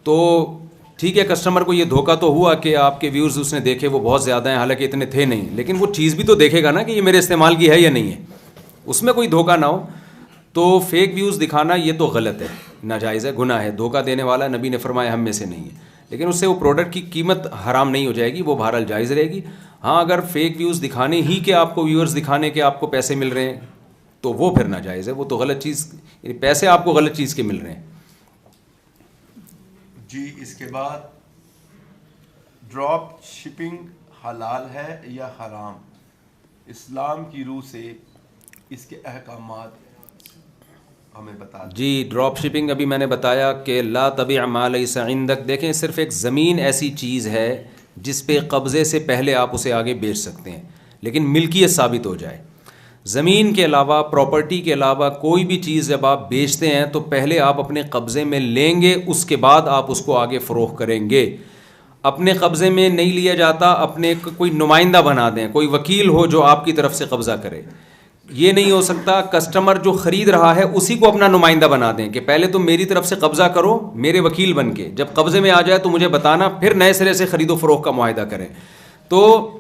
تو ٹھیک ہے کسٹمر کو یہ دھوکہ تو ہوا کہ آپ کے ویوز اس نے دیکھے وہ بہت زیادہ ہیں، حالانکہ اتنے تھے نہیں. لیکن وہ چیز بھی تو دیکھے گا نا کہ یہ میرے استعمال کی ہے یا نہیں ہے، اس میں کوئی دھوکہ نہ ہو. تو فیک ویوز دکھانا یہ تو غلط ہے، ناجائز ہے، گناہ ہے. دھوکہ دینے والا نبی نے فرمایا ہم میں سے نہیں ہے. لیکن اس سے وہ پروڈکٹ کی قیمت حرام نہیں ہو جائے گی، وہ بہرحال جائز رہے گی. ہاں اگر فیک ویوز دکھانے ہی کے آپ کو ویورز دکھانے کے آپ کو پیسے مل رہے ہیں تو وہ پھر ناجائز ہے. وہ تو غلط چیز، یعنی پیسے آپ کو غلط چیز کے مل رہے ہیں. جی اس کے بعد ڈراپ شپنگ حلال ہے یا حرام؟ اسلام کی روح سے اس کے احکامات ہمیں بتا دیں. جی ڈراپ شپنگ ابھی میں نے بتایا کہ لا تبع ما لیس عندک. دیکھیں صرف ایک زمین ایسی چیز ہے جس پہ قبضے سے پہلے آپ اسے آگے بیچ سکتے ہیں لیکن ملکیت ثابت ہو جائے. زمین کے علاوہ، پراپرٹی کے علاوہ کوئی بھی چیز جب آپ بیچتے ہیں تو پہلے آپ اپنے قبضے میں لیں گے، اس کے بعد آپ اس کو آگے فروخت کریں گے. اپنے قبضے میں نہیں لیا جاتا، اپنے کوئی نمائندہ بنا دیں، کوئی وکیل ہو جو آپ کی طرف سے قبضہ کرے. یہ نہیں ہو سکتا. کسٹمر جو خرید رہا ہے اسی کو اپنا نمائندہ بنا دیں کہ پہلے تم میری طرف سے قبضہ کرو میرے وکیل بن کے، جب قبضے میں آ جائے تو مجھے بتانا، پھر نئے سرے سے خرید و فروخت کا معاہدہ کریں. تو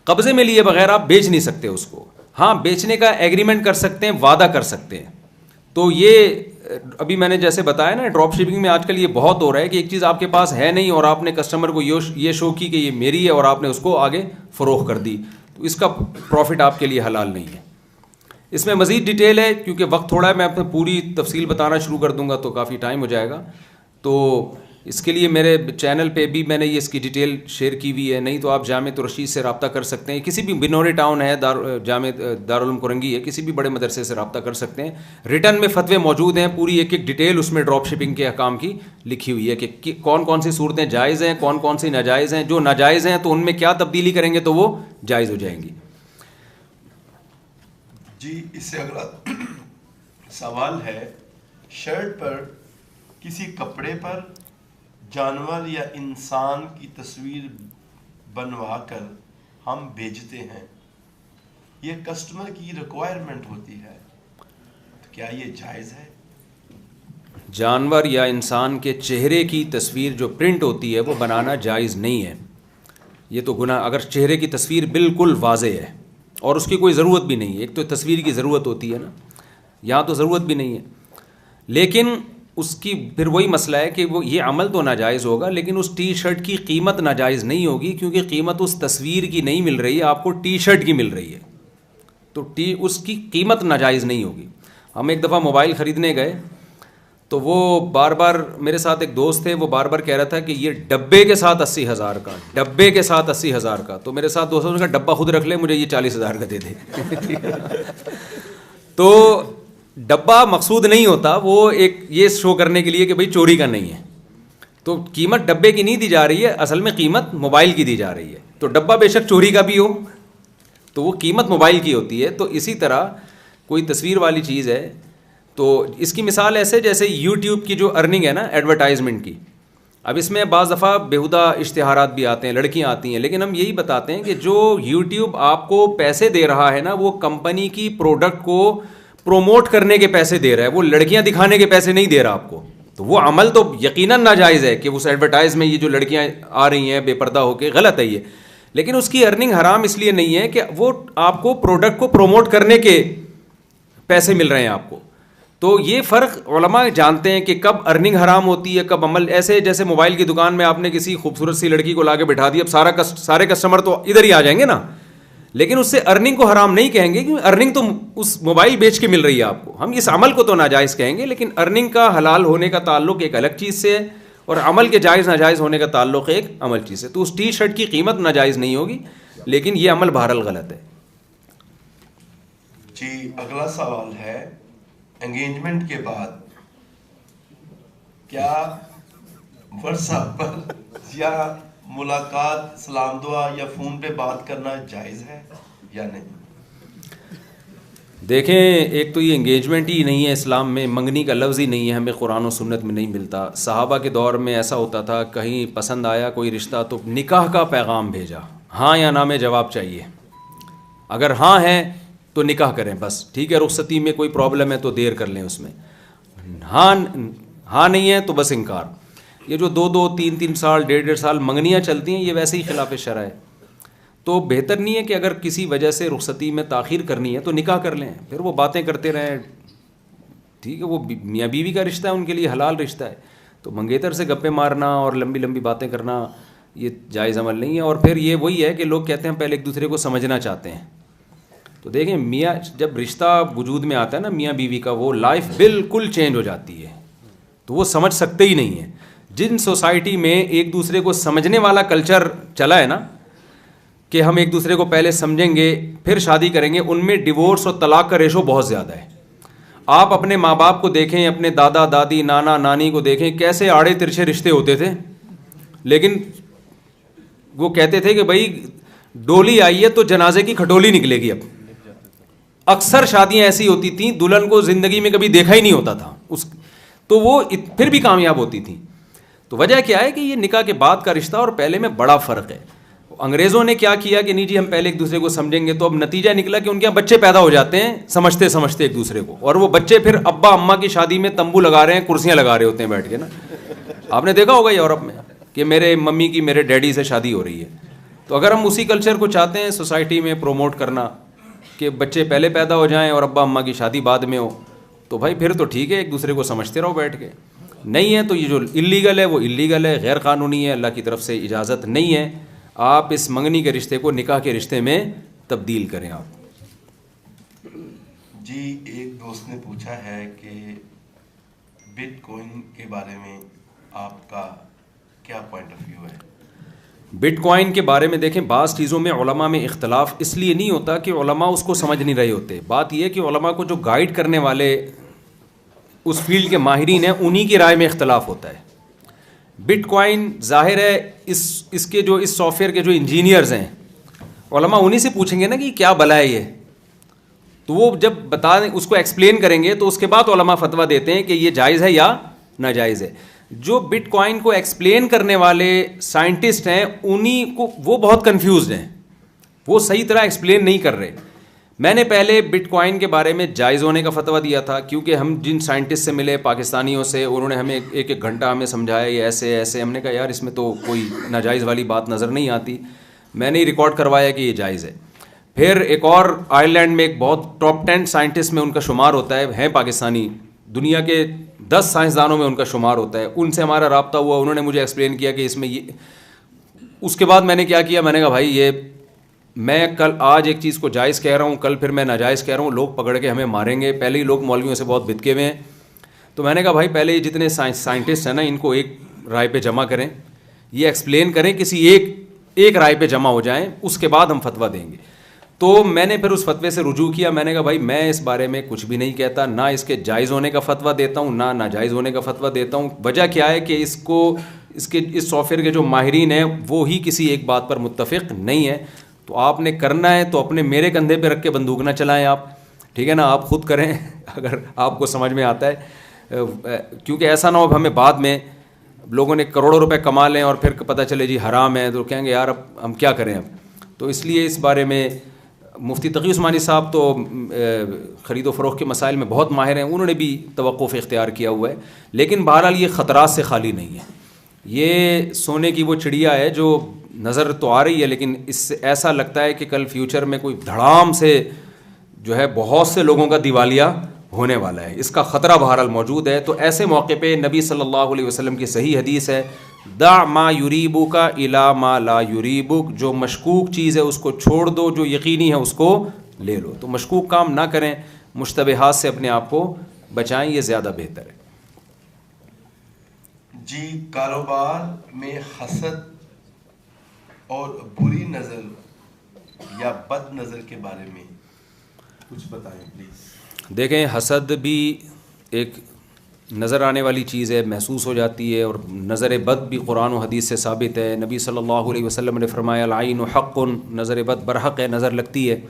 قبضے میں لیے بغیر آپ بیچ نہیں سکتے اس کو. ہاں بیچنے کا ایگریمنٹ کر سکتے ہیں، وعدہ کر سکتے ہیں. تو یہ ابھی میں نے جیسے بتایا نا ڈراپ شپنگ میں آج کل یہ بہت ہو رہا ہے کہ ایک چیز آپ کے پاس ہے نہیں اور آپ نے کسٹمر کو یہ شو کی کہ یہ میری ہے اور آپ نے اس کو آگے فروخت کر دی، تو اس کا پروفٹ آپ کے لیے حلال نہیں ہے. اس میں مزید ڈیٹیل ہے کیونکہ وقت تھوڑا ہے، میں اپنے پوری تفصیل بتانا شروع کر دوں گا تو کافی ٹائم ہو جائے گا. تو اس کے لیے میرے چینل پہ بھی میں نے یہ اس کی ڈیٹیل شیئر کی ہوئی ہے. نہیں تو آپ جامعۃ الرشید سے رابطہ کر سکتے ہیں, کسی بھی بنوری ٹاؤن ہے, جامع دارالعلوم کرنگی ہے, کسی بھی بڑے مدرسے سے رابطہ کر سکتے ہیں. ریٹن میں فتوے موجود ہیں, پوری ایک ایک ڈیٹیل اس میں ڈراپ شپنگ کے احکام کی لکھی ہوئی ہے کہ کون کون سی صورتیں جائز ہیں, کون کون سی ناجائز ہیں. جو ناجائز ہیں تو ان میں کیا تبدیلی کریں گے تو وہ جائز ہو جائیں گی. جی اس سے اگلا سوال ہے, شرٹ پر کسی کپڑے پر جانور یا انسان کی تصویر بنوا کر ہم بیچتے ہیں, یہ کسٹمر کی ریکوائرمنٹ ہوتی ہے, تو کیا یہ جائز ہے؟ جانور یا انسان کے چہرے کی تصویر جو پرنٹ ہوتی ہے وہ بنانا جائز نہیں ہے. یہ تو گناہ, اگر چہرے کی تصویر بالکل واضح ہے اور اس کی کوئی ضرورت بھی نہیں ہے. ایک تو تصویر کی ضرورت ہوتی ہے نا, یہاں تو ضرورت بھی نہیں ہے, لیکن اس کی پھر وہی مسئلہ ہے کہ وہ یہ عمل تو ناجائز ہوگا, لیکن اس ٹی شرٹ کی قیمت ناجائز نہیں ہوگی, کیونکہ قیمت اس تصویر کی نہیں مل رہی ہے, آپ کو ٹی شرٹ کی مل رہی ہے, تو اس کی قیمت ناجائز نہیں ہوگی. ہم ایک دفعہ موبائل خریدنے گئے تو وہ بار بار, میرے ساتھ ایک دوست تھے, وہ بار بار کہہ رہا تھا کہ یہ ڈبے کے ساتھ 80,000 کا, ڈبے کے ساتھ 80,000 کا. تو میرے ساتھ دوستوں نے کہا ڈبہ خود رکھ لے, مجھے یہ 40,000 کا دے دے. تو ڈبہ مقصود نہیں ہوتا, وہ ایک یہ شو کرنے کے لیے کہ بھئی چوری کا نہیں ہے. تو قیمت ڈبے کی نہیں دی جا رہی ہے, اصل میں قیمت موبائل کی دی جا رہی ہے. تو ڈبہ بے شک چوری کا بھی ہو تو وہ قیمت موبائل کی ہوتی ہے. تو اسی طرح کوئی تصویر والی چیز ہے تو اس کی مثال ایسے جیسے یوٹیوب کی جو ارننگ ہے نا ایڈورٹائزمنٹ کی, اب اس میں بعض دفعہ بیہودہ اشتہارات بھی آتے ہیں, لڑکیاں آتی ہیں, لیکن ہم یہی بتاتے ہیں کہ جو یوٹیوب آپ کو پیسے دے رہا ہے نا, وہ کمپنی کی پروڈکٹ کو پروموٹ کرنے کے پیسے دے رہا ہے, وہ لڑکیاں دکھانے کے پیسے نہیں دے رہا آپ کو. تو وہ عمل تو یقیناً ناجائز ہے کہ اس ایڈورٹائز میں یہ جو لڑکیاں آ رہی ہیں بے پردہ ہو کے, غلط ہے یہ, لیکن اس کی ارننگ حرام اس لیے نہیں ہے کہ وہ آپ کو پروڈکٹ کو پروموٹ کرنے کے پیسے مل رہے ہیں آپ کو. تو یہ فرق علماء جانتے ہیں کہ کب ارننگ حرام ہوتی ہے, کب عمل. ایسے جیسے موبائل کی دکان میں آپ نے کسی خوبصورت سی لڑکی کو لا کے بٹھا دی, اب سارے کسٹمر تو ادھر ہی آ جائیں گے نا, لیکن اس سے ارننگ کو حرام نہیں کہیں گے, کیونکہ ارننگ تو اس موبائل بیچ کے مل رہی ہے آپ کو. ہم اس عمل کو تو ناجائز کہیں گے, لیکن ارننگ کا حلال ہونے کا تعلق ایک الگ چیز سے ہے, اور عمل کے جائز ناجائز ہونے کا تعلق ایک عمل چیز سے. تو اس ٹی شرٹ کی قیمت ناجائز نہیں ہوگی, لیکن یہ عمل بہرحال غلط ہے. جی اگلا سوال ہے, انگیجمنٹ کے بعد کیا واٹس پر یا ملاقات, سلام دعا یا فون پہ بات کرنا جائز ہے یا نہیں؟ دیکھیں, ایک تو یہ انگیجمنٹ ہی نہیں ہے اسلام میں, منگنی کا لفظ ہی نہیں ہے, ہمیں قرآن و سنت میں نہیں ملتا. صحابہ کے دور میں ایسا ہوتا تھا, کہیں پسند آیا کوئی رشتہ تو نکاح کا پیغام بھیجا, ہاں یا نہ میں جواب چاہیے. اگر ہاں ہے تو نکاح کریں بس, ٹھیک ہے, رخصتی میں کوئی پرابلم ہے تو دیر کر لیں اس میں. ہاں نہیں ہے تو بس انکار. یہ جو 2-3 سال 1.5 سال منگنیاں چلتی ہیں, یہ ویسے ہی خلاف شرع ہے. تو بہتر نہیں ہے کہ اگر کسی وجہ سے رخصتی میں تاخیر کرنی ہے تو نکاح کر لیں, پھر وہ باتیں کرتے رہیں, ٹھیک ہے, وہ میاں بیوی کا رشتہ ہے, ان کے لیے حلال رشتہ ہے. تو منگیتر سے گپے مارنا اور لمبی لمبی باتیں کرنا یہ جائز عمل نہیں ہے. اور پھر یہ وہی ہے کہ لوگ کہتے ہیں پہلے ایک دوسرے کو سمجھنا چاہتے ہیں. تو دیکھیں, میاں جب رشتہ وجود میں آتا ہے نا میاں بیوی کا, وہ لائف بالکل چینج ہو جاتی ہے, تو وہ سمجھ سکتے ہی نہیں ہیں. جن سوسائٹی میں ایک دوسرے کو سمجھنے والا کلچر چلا ہے نا, کہ ہم ایک دوسرے کو پہلے سمجھیں گے پھر شادی کریں گے, ان میں ڈیورس اور طلاق کا ریشو بہت زیادہ ہے. آپ اپنے ماں باپ کو دیکھیں, اپنے دادا دادی نانا نانی کو دیکھیں, کیسے آڑے ترچھے رشتے ہوتے تھے, لیکن وہ کہتے تھے کہ بھائی ڈولی آئی ہے تو جنازے کی کھٹولی نکلے گی. اب اکثر شادیاں ایسی ہوتی تھیں دلہن کو زندگی میں کبھی دیکھا ہی نہیں ہوتا تھا, تو وہ پھر بھی کامیاب ہوتی تھیں. تو وجہ کیا ہے کہ یہ نکاح کے بعد کا رشتہ اور پہلے میں بڑا فرق ہے. انگریزوں نے کیا کیا کہ نہیں جی ہم پہلے ایک دوسرے کو سمجھیں گے, تو اب نتیجہ نکلا کہ ان کے یہاں بچے پیدا ہو جاتے ہیں سمجھتے سمجھتے ایک دوسرے کو, اور وہ بچے پھر ابا اماں کی شادی میں تمبو لگا رہے ہیں, کرسیاں لگا رہے ہوتے ہیں بیٹھ کے نا. آپ نے دیکھا ہوگا یورپ میں کہ میرے ممی کی میرے ڈیڈی سے شادی ہو رہی ہے. تو اگر ہم اسی کلچر کو چاہتے ہیں سوسائٹی میں پروموٹ کرنا کہ بچے پہلے پیدا ہو جائیں اور ابا اماں کی شادی بعد میں ہو, تو بھائی پھر تو ٹھیک ہے, ایک دوسرے کو سمجھتے رہو بیٹھ کے. نہیں ہے تو یہ جو اللیگل ہے وہ اللیگل ہے, غیر قانونی ہے, اللہ کی طرف سے اجازت نہیں ہے. آپ اس منگنی کے رشتے کو نکاح کے رشتے میں تبدیل کریں. آپ جی ایک دوست نے پوچھا ہے کہ بٹ کوائن کے بارے میں آپ کا کیا پوائنٹ آف ویو ہے؟ بٹ کوائن کے بارے میں دیکھیں، بعض چیزوں میں علماء میں اختلاف اس لیے نہیں ہوتا کہ علماء اس کو سمجھ نہیں رہے ہوتے. بات یہ ہے کہ علماء کو جو گائیڈ کرنے والے اس فیلڈ کے ماہرین ہیں انہی کی رائے میں اختلاف ہوتا ہے. بٹ کوائن ظاہر ہے اس کے جو اس سافٹ ویئر کے جو انجینئرز ہیں علماء انہی سے پوچھیں گے نا کہ کیا بلا ہے یہ، تو وہ جب بتا دیں اس کو ایکسپلین کریں گے تو اس کے بعد علماء فتویٰ دیتے ہیں کہ یہ جائز ہے یا ناجائز ہے. جو بٹ کوائن کو ایکسپلین کرنے والے سائنٹسٹ ہیں انہی کو وہ بہت کنفیوزڈ ہیں، وہ صحیح طرح ایکسپلین نہیں کر رہے. میں نے پہلے بٹ کوائن کے بارے میں جائز ہونے کا فتویٰ دیا تھا، کیونکہ ہم جن سائنٹسٹ سے ملے پاکستانیوں سے انہوں نے ہمیں ایک گھنٹہ ہمیں سمجھایا یہ ایسے ایسے. ہم نے کہا یار اس میں تو کوئی ناجائز والی بات نظر نہیں آتی. میں نے ریکارڈ کروایا کہ یہ جائز ہے. پھر ایک اور آئرلینڈ میں ایک بہت ٹاپ 10 سائنٹسٹ میں ان کا شمار ہوتا ہے پاکستانی، دنیا کے 10 سائنسدانوں میں ان کا شمار ہوتا ہے. ان سے ہمارا رابطہ ہوا، انہوں نے مجھے ایکسپلین کیا کہ اس میں یہ. اس کے بعد میں نے کیا کیا، میں نے کہا بھائی یہ میں کل آج ایک چیز کو جائز کہہ رہا ہوں، کل پھر میں ناجائز کہہ رہا ہوں، لوگ پکڑ کے ہمیں ماریں گے. پہلے ہی لوگ مولویوں سے بہت بتکے ہوئے ہیں. تو میں نے کہا بھائی پہلے یہ جتنے سائنٹسٹ ہیں نا ان کو ایک رائے پہ جمع کریں، یہ ایکسپلین کریں، کسی ایک رائے پہ جمع ہو جائیں، اس کے بعد ہم فتویٰ دیں گے. تو میں نے پھر اس فتوے سے رجوع کیا. میں نے کہا بھائی میں اس بارے میں کچھ بھی نہیں کہتا، نہ اس کے جائز ہونے کا فتویٰ دیتا ہوں، نہ ناجائز ہونے کا فتویٰ دیتا ہوں. وجہ کیا ہے کہ اس سافٹ ویئر کے جو ماہرین ہیں وہ ہی کسی ایک بات پر متفق نہیں ہے. تو آپ نے کرنا ہے تو اپنے میرے کندھے پہ رکھ کے بندوق نہ چلائیں آپ، ٹھیک ہے نا، آپ خود کریں اگر آپ کو سمجھ میں آتا ہے. کیونکہ ایسا نہ ہو ہمیں بعد میں لوگوں نے کروڑوں روپے کما لیں اور پھر پتہ چلے جی حرام ہے تو کہیں گے یار اب ہم کیا کریں اب. تو اس لیے اس بارے میں مفتی تقی عثمانی صاحب تو خرید و فروخت کے مسائل میں بہت ماہر ہیں، انہوں نے بھی توقف اختیار کیا ہوا ہے. لیکن بہرحال یہ خطرات سے خالی نہیں ہے. یہ سونے کی وہ چڑیا ہے جو نظر تو آ رہی ہے لیکن اس سے ایسا لگتا ہے کہ کل فیوچر میں کوئی دھڑام سے جو ہے بہت سے لوگوں کا دیوالیہ ہونے والا ہے. اس کا خطرہ بہرحال موجود ہے. تو ایسے موقع پہ نبی صلی اللہ علیہ وسلم کی صحیح حدیث ہے، دع ما یریبک الی ما لا یریبک، جو مشکوک چیز ہے اس کو چھوڑ دو، جو یقینی ہے اس کو لے لو. تو مشکوک کام نہ کریں، مشتبہات سے اپنے آپ کو بچائیں، یہ زیادہ بہتر ہے. جی کاروبار میں حسد اور بری نظر یا بد نظر کے بارے میں کچھ بتائیں پلیز. دیکھیں حسد بھی ایک نظر آنے والی چیز ہے، محسوس ہو جاتی ہے، اور نظر بد بھی قرآن و حدیث سے ثابت ہے. نبی صلی اللہ علیہ وسلم نے فرمایا العین حق، نظر بد برحق ہے، نظر لگتی ہے.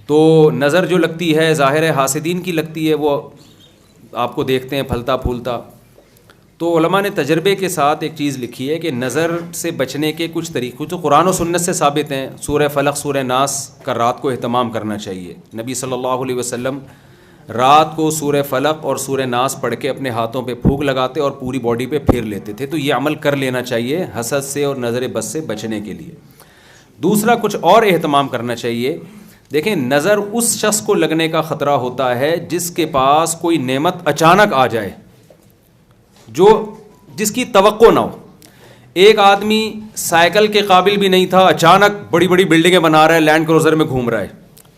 تو نظر جو لگتی ہے ظاہر ہے حاسدین کی لگتی ہے، وہ آپ کو دیکھتے ہیں پھلتا پھولتا. تو علماء نے تجربے کے ساتھ ایک چیز لکھی ہے کہ نظر سے بچنے کے کچھ طریقے تو قرآن و سنت سے ثابت ہیں. سورہ فلق، سورہ ناس کا رات کو اہتمام کرنا چاہیے. نبی صلی اللہ علیہ وسلم رات کو سورہ فلق اور سورہ ناس پڑھ کے اپنے ہاتھوں پہ پھونک لگاتے اور پوری باڈی پہ پھیر لیتے تھے. تو یہ عمل کر لینا چاہیے حسد سے اور نظر بد سے بچنے کے لیے. دوسرا کچھ اور اہتمام کرنا چاہیے. دیکھیں نظر اس شخص کو لگنے کا خطرہ ہوتا ہے جس کے پاس کوئی نعمت اچانک آ جائے جس کی توقع نہ ہو. ایک آدمی سائیکل کے قابل بھی نہیں تھا، اچانک بڑی بڑی بلڈنگیں بنا رہا ہے، لینڈ کروزر میں گھوم رہا ہے،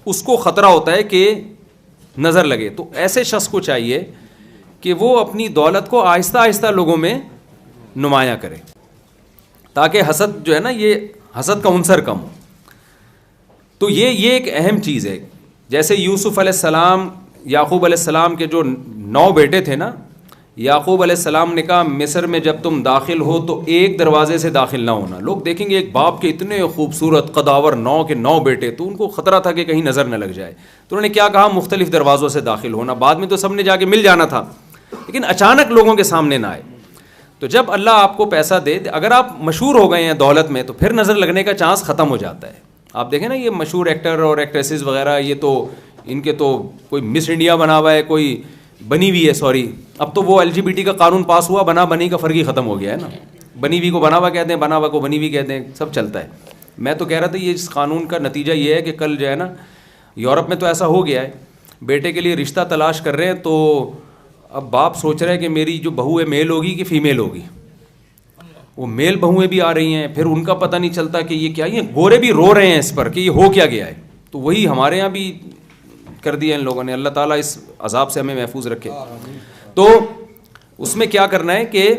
اس کو خطرہ ہوتا ہے کہ نظر لگے. تو ایسے شخص کو چاہیے کہ وہ اپنی دولت کو آہستہ آہستہ لوگوں میں نمایاں کرے تاکہ حسد جو ہے نا، یہ حسد کا عنصر کم ہو. تو یہ ایک اہم چیز ہے. جیسے یوسف علیہ السلام، یعقوب علیہ السلام کے جو 9 بیٹے تھے نا، یعقوب علیہ السلام نے کہا مصر میں جب تم داخل ہو تو ایک دروازے سے داخل نہ ہونا. لوگ دیکھیں گے ایک باپ کے اتنے خوبصورت قداور 9 کے 9 بیٹے، تو ان کو خطرہ تھا کہ کہیں نظر نہ لگ جائے. تو انہوں نے کیا کہا، مختلف دروازوں سے داخل ہونا. بعد میں تو سب نے جا کے مل جانا تھا، لیکن اچانک لوگوں کے سامنے نہ آئے. تو جب اللہ آپ کو پیسہ دے، اگر آپ مشہور ہو گئے ہیں دولت میں، تو پھر نظر لگنے کا چانس ختم ہو جاتا ہے. آپ دیکھیں نا یہ مشہور ایکٹر اور ایکٹریسز وغیرہ، یہ تو ان کے تو کوئی مس انڈیا بنا ہوا ہے، کوئی بنی ہوئی ہے، سوری اب تو وہ LGBT کا قانون پاس ہوا، بنا بنی کا فرق ہی ختم ہو گیا ہے نا. بنی ہوئی کو بنا ہوا کہتے ہیں، بنا ہوا کو بنی ہوئی کہتے ہیں، سب چلتا ہے. میں تو کہہ رہا تھا یہ اس قانون کا نتیجہ یہ ہے کہ کل جو ہے نا یورپ میں تو ایسا ہو گیا ہے، بیٹے کے لیے رشتہ تلاش کر رہے ہیں تو اب باپ سوچ رہا ہے کہ میری جو بہو ہے میل ہوگی کہ فیمیل ہوگی. وہ میل بہویں بھی آ رہی ہیں، پھر ان کا پتہ نہیں چلتا کہ یہ کیا، یہ گورے بھی رو رہے ہیں اس پر کہ یہ ہو کیا گیا ہے. تو وہی ہمارے یہاں بھی کر دیا ان لوگوں نے. اللہ تعالیٰ اس عذاب سے ہمیں محفوظ رکھے. تو اس میں کیا کرنا ہے کہ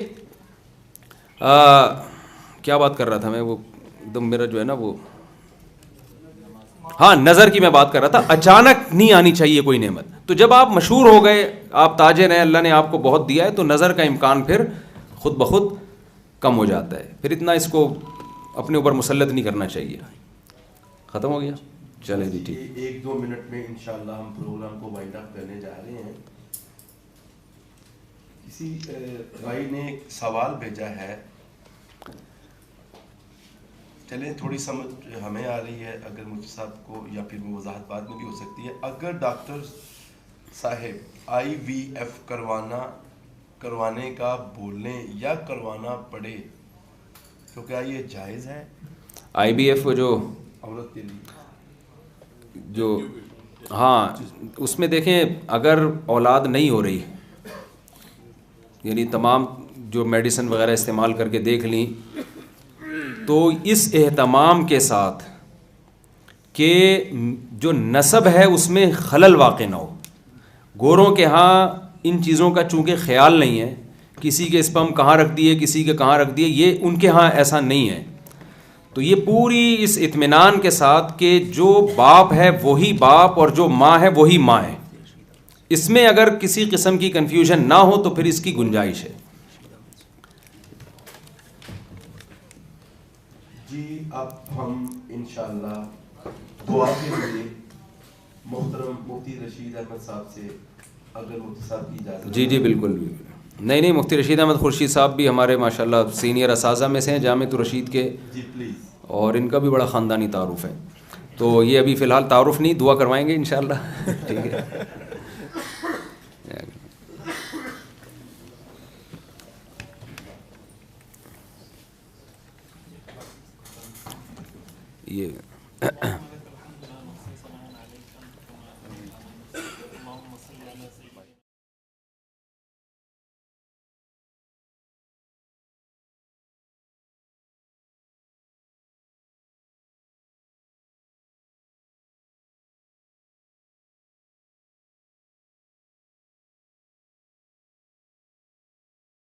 کیا بات کر رہا تھا میں, وہ ایک دم میرا جو ہے نا وہ, ہاں نظر کی میں بات کر رہا تھا. اچانک نہیں آنی چاہیے کوئی نعمت. تو جب آپ مشہور ہو گئے, آپ تاجر ہیں, اللہ نے آپ کو بہت دیا ہے, تو نظر کا امکان پھر خود بخود کم ہو جاتا ہے. پھر اتنا اس کو اپنے اوپر مسلط نہیں کرنا چاہیے. ختم ہو گیا, چلے جی ٹھیک. 1-2 منٹ میں انشاءاللہ ہم پروگرام کو وائنڈ اپ کرنے جا رہے ہیں. کسی بھائی نے ایک سوال بھیجا ہے, چلیں تھوڑی سمجھ ہمیں آ رہی ہے, اگر مفتی صاحب کو یا پھر وہ وضاحت بعد میں بھی ہو سکتی ہے. اگر ڈاکٹر صاحب IVF کروانے کا بولیں یا کروانا پڑے تو کیا یہ جائز ہے؟ IVF جو عورت کے لیے جو ہاں, اس میں دیکھیں اگر اولاد نہیں ہو رہی, یعنی تمام جو میڈیسن وغیرہ استعمال کر کے دیکھ لیں, تو اس اہتمام کے ساتھ کہ جو نسب ہے اس میں خلل واقع نہ ہو. گوروں کے ہاں ان چیزوں کا چونکہ خیال نہیں ہے, کسی کے اسپم کہاں رکھ دیے, کسی کے کہاں رکھ دیے, یہ ان کے ہاں ایسا نہیں ہے. تو یہ پوری اس اطمینان کے ساتھ کہ جو باپ ہے وہی باپ اور جو ماں ہے وہی ماں ہے, اس میں اگر کسی قسم کی کنفیوژن نہ ہو تو پھر اس کی گنجائش ہے. جی اب ہم انشاءاللہ دعا کے لیے محترم مفتی رشید احمد صاحب سے, اگر مفتی صاحب کی اجازت. جی جی بالکل. نہیں مفتی رشید احمد خورشید صاحب بھی ہمارے ماشاءاللہ سینئر اساتذہ میں سے ہیں جامعۃ الرشید کے, جی پلیز, اور اور ان کا بھی بڑا خاندانی تعارف ہے. تو یہ ابھی فی الحال تعارف نہیں, دعا کروائیں گے انشاءاللہ. ٹھیک ہے. یہ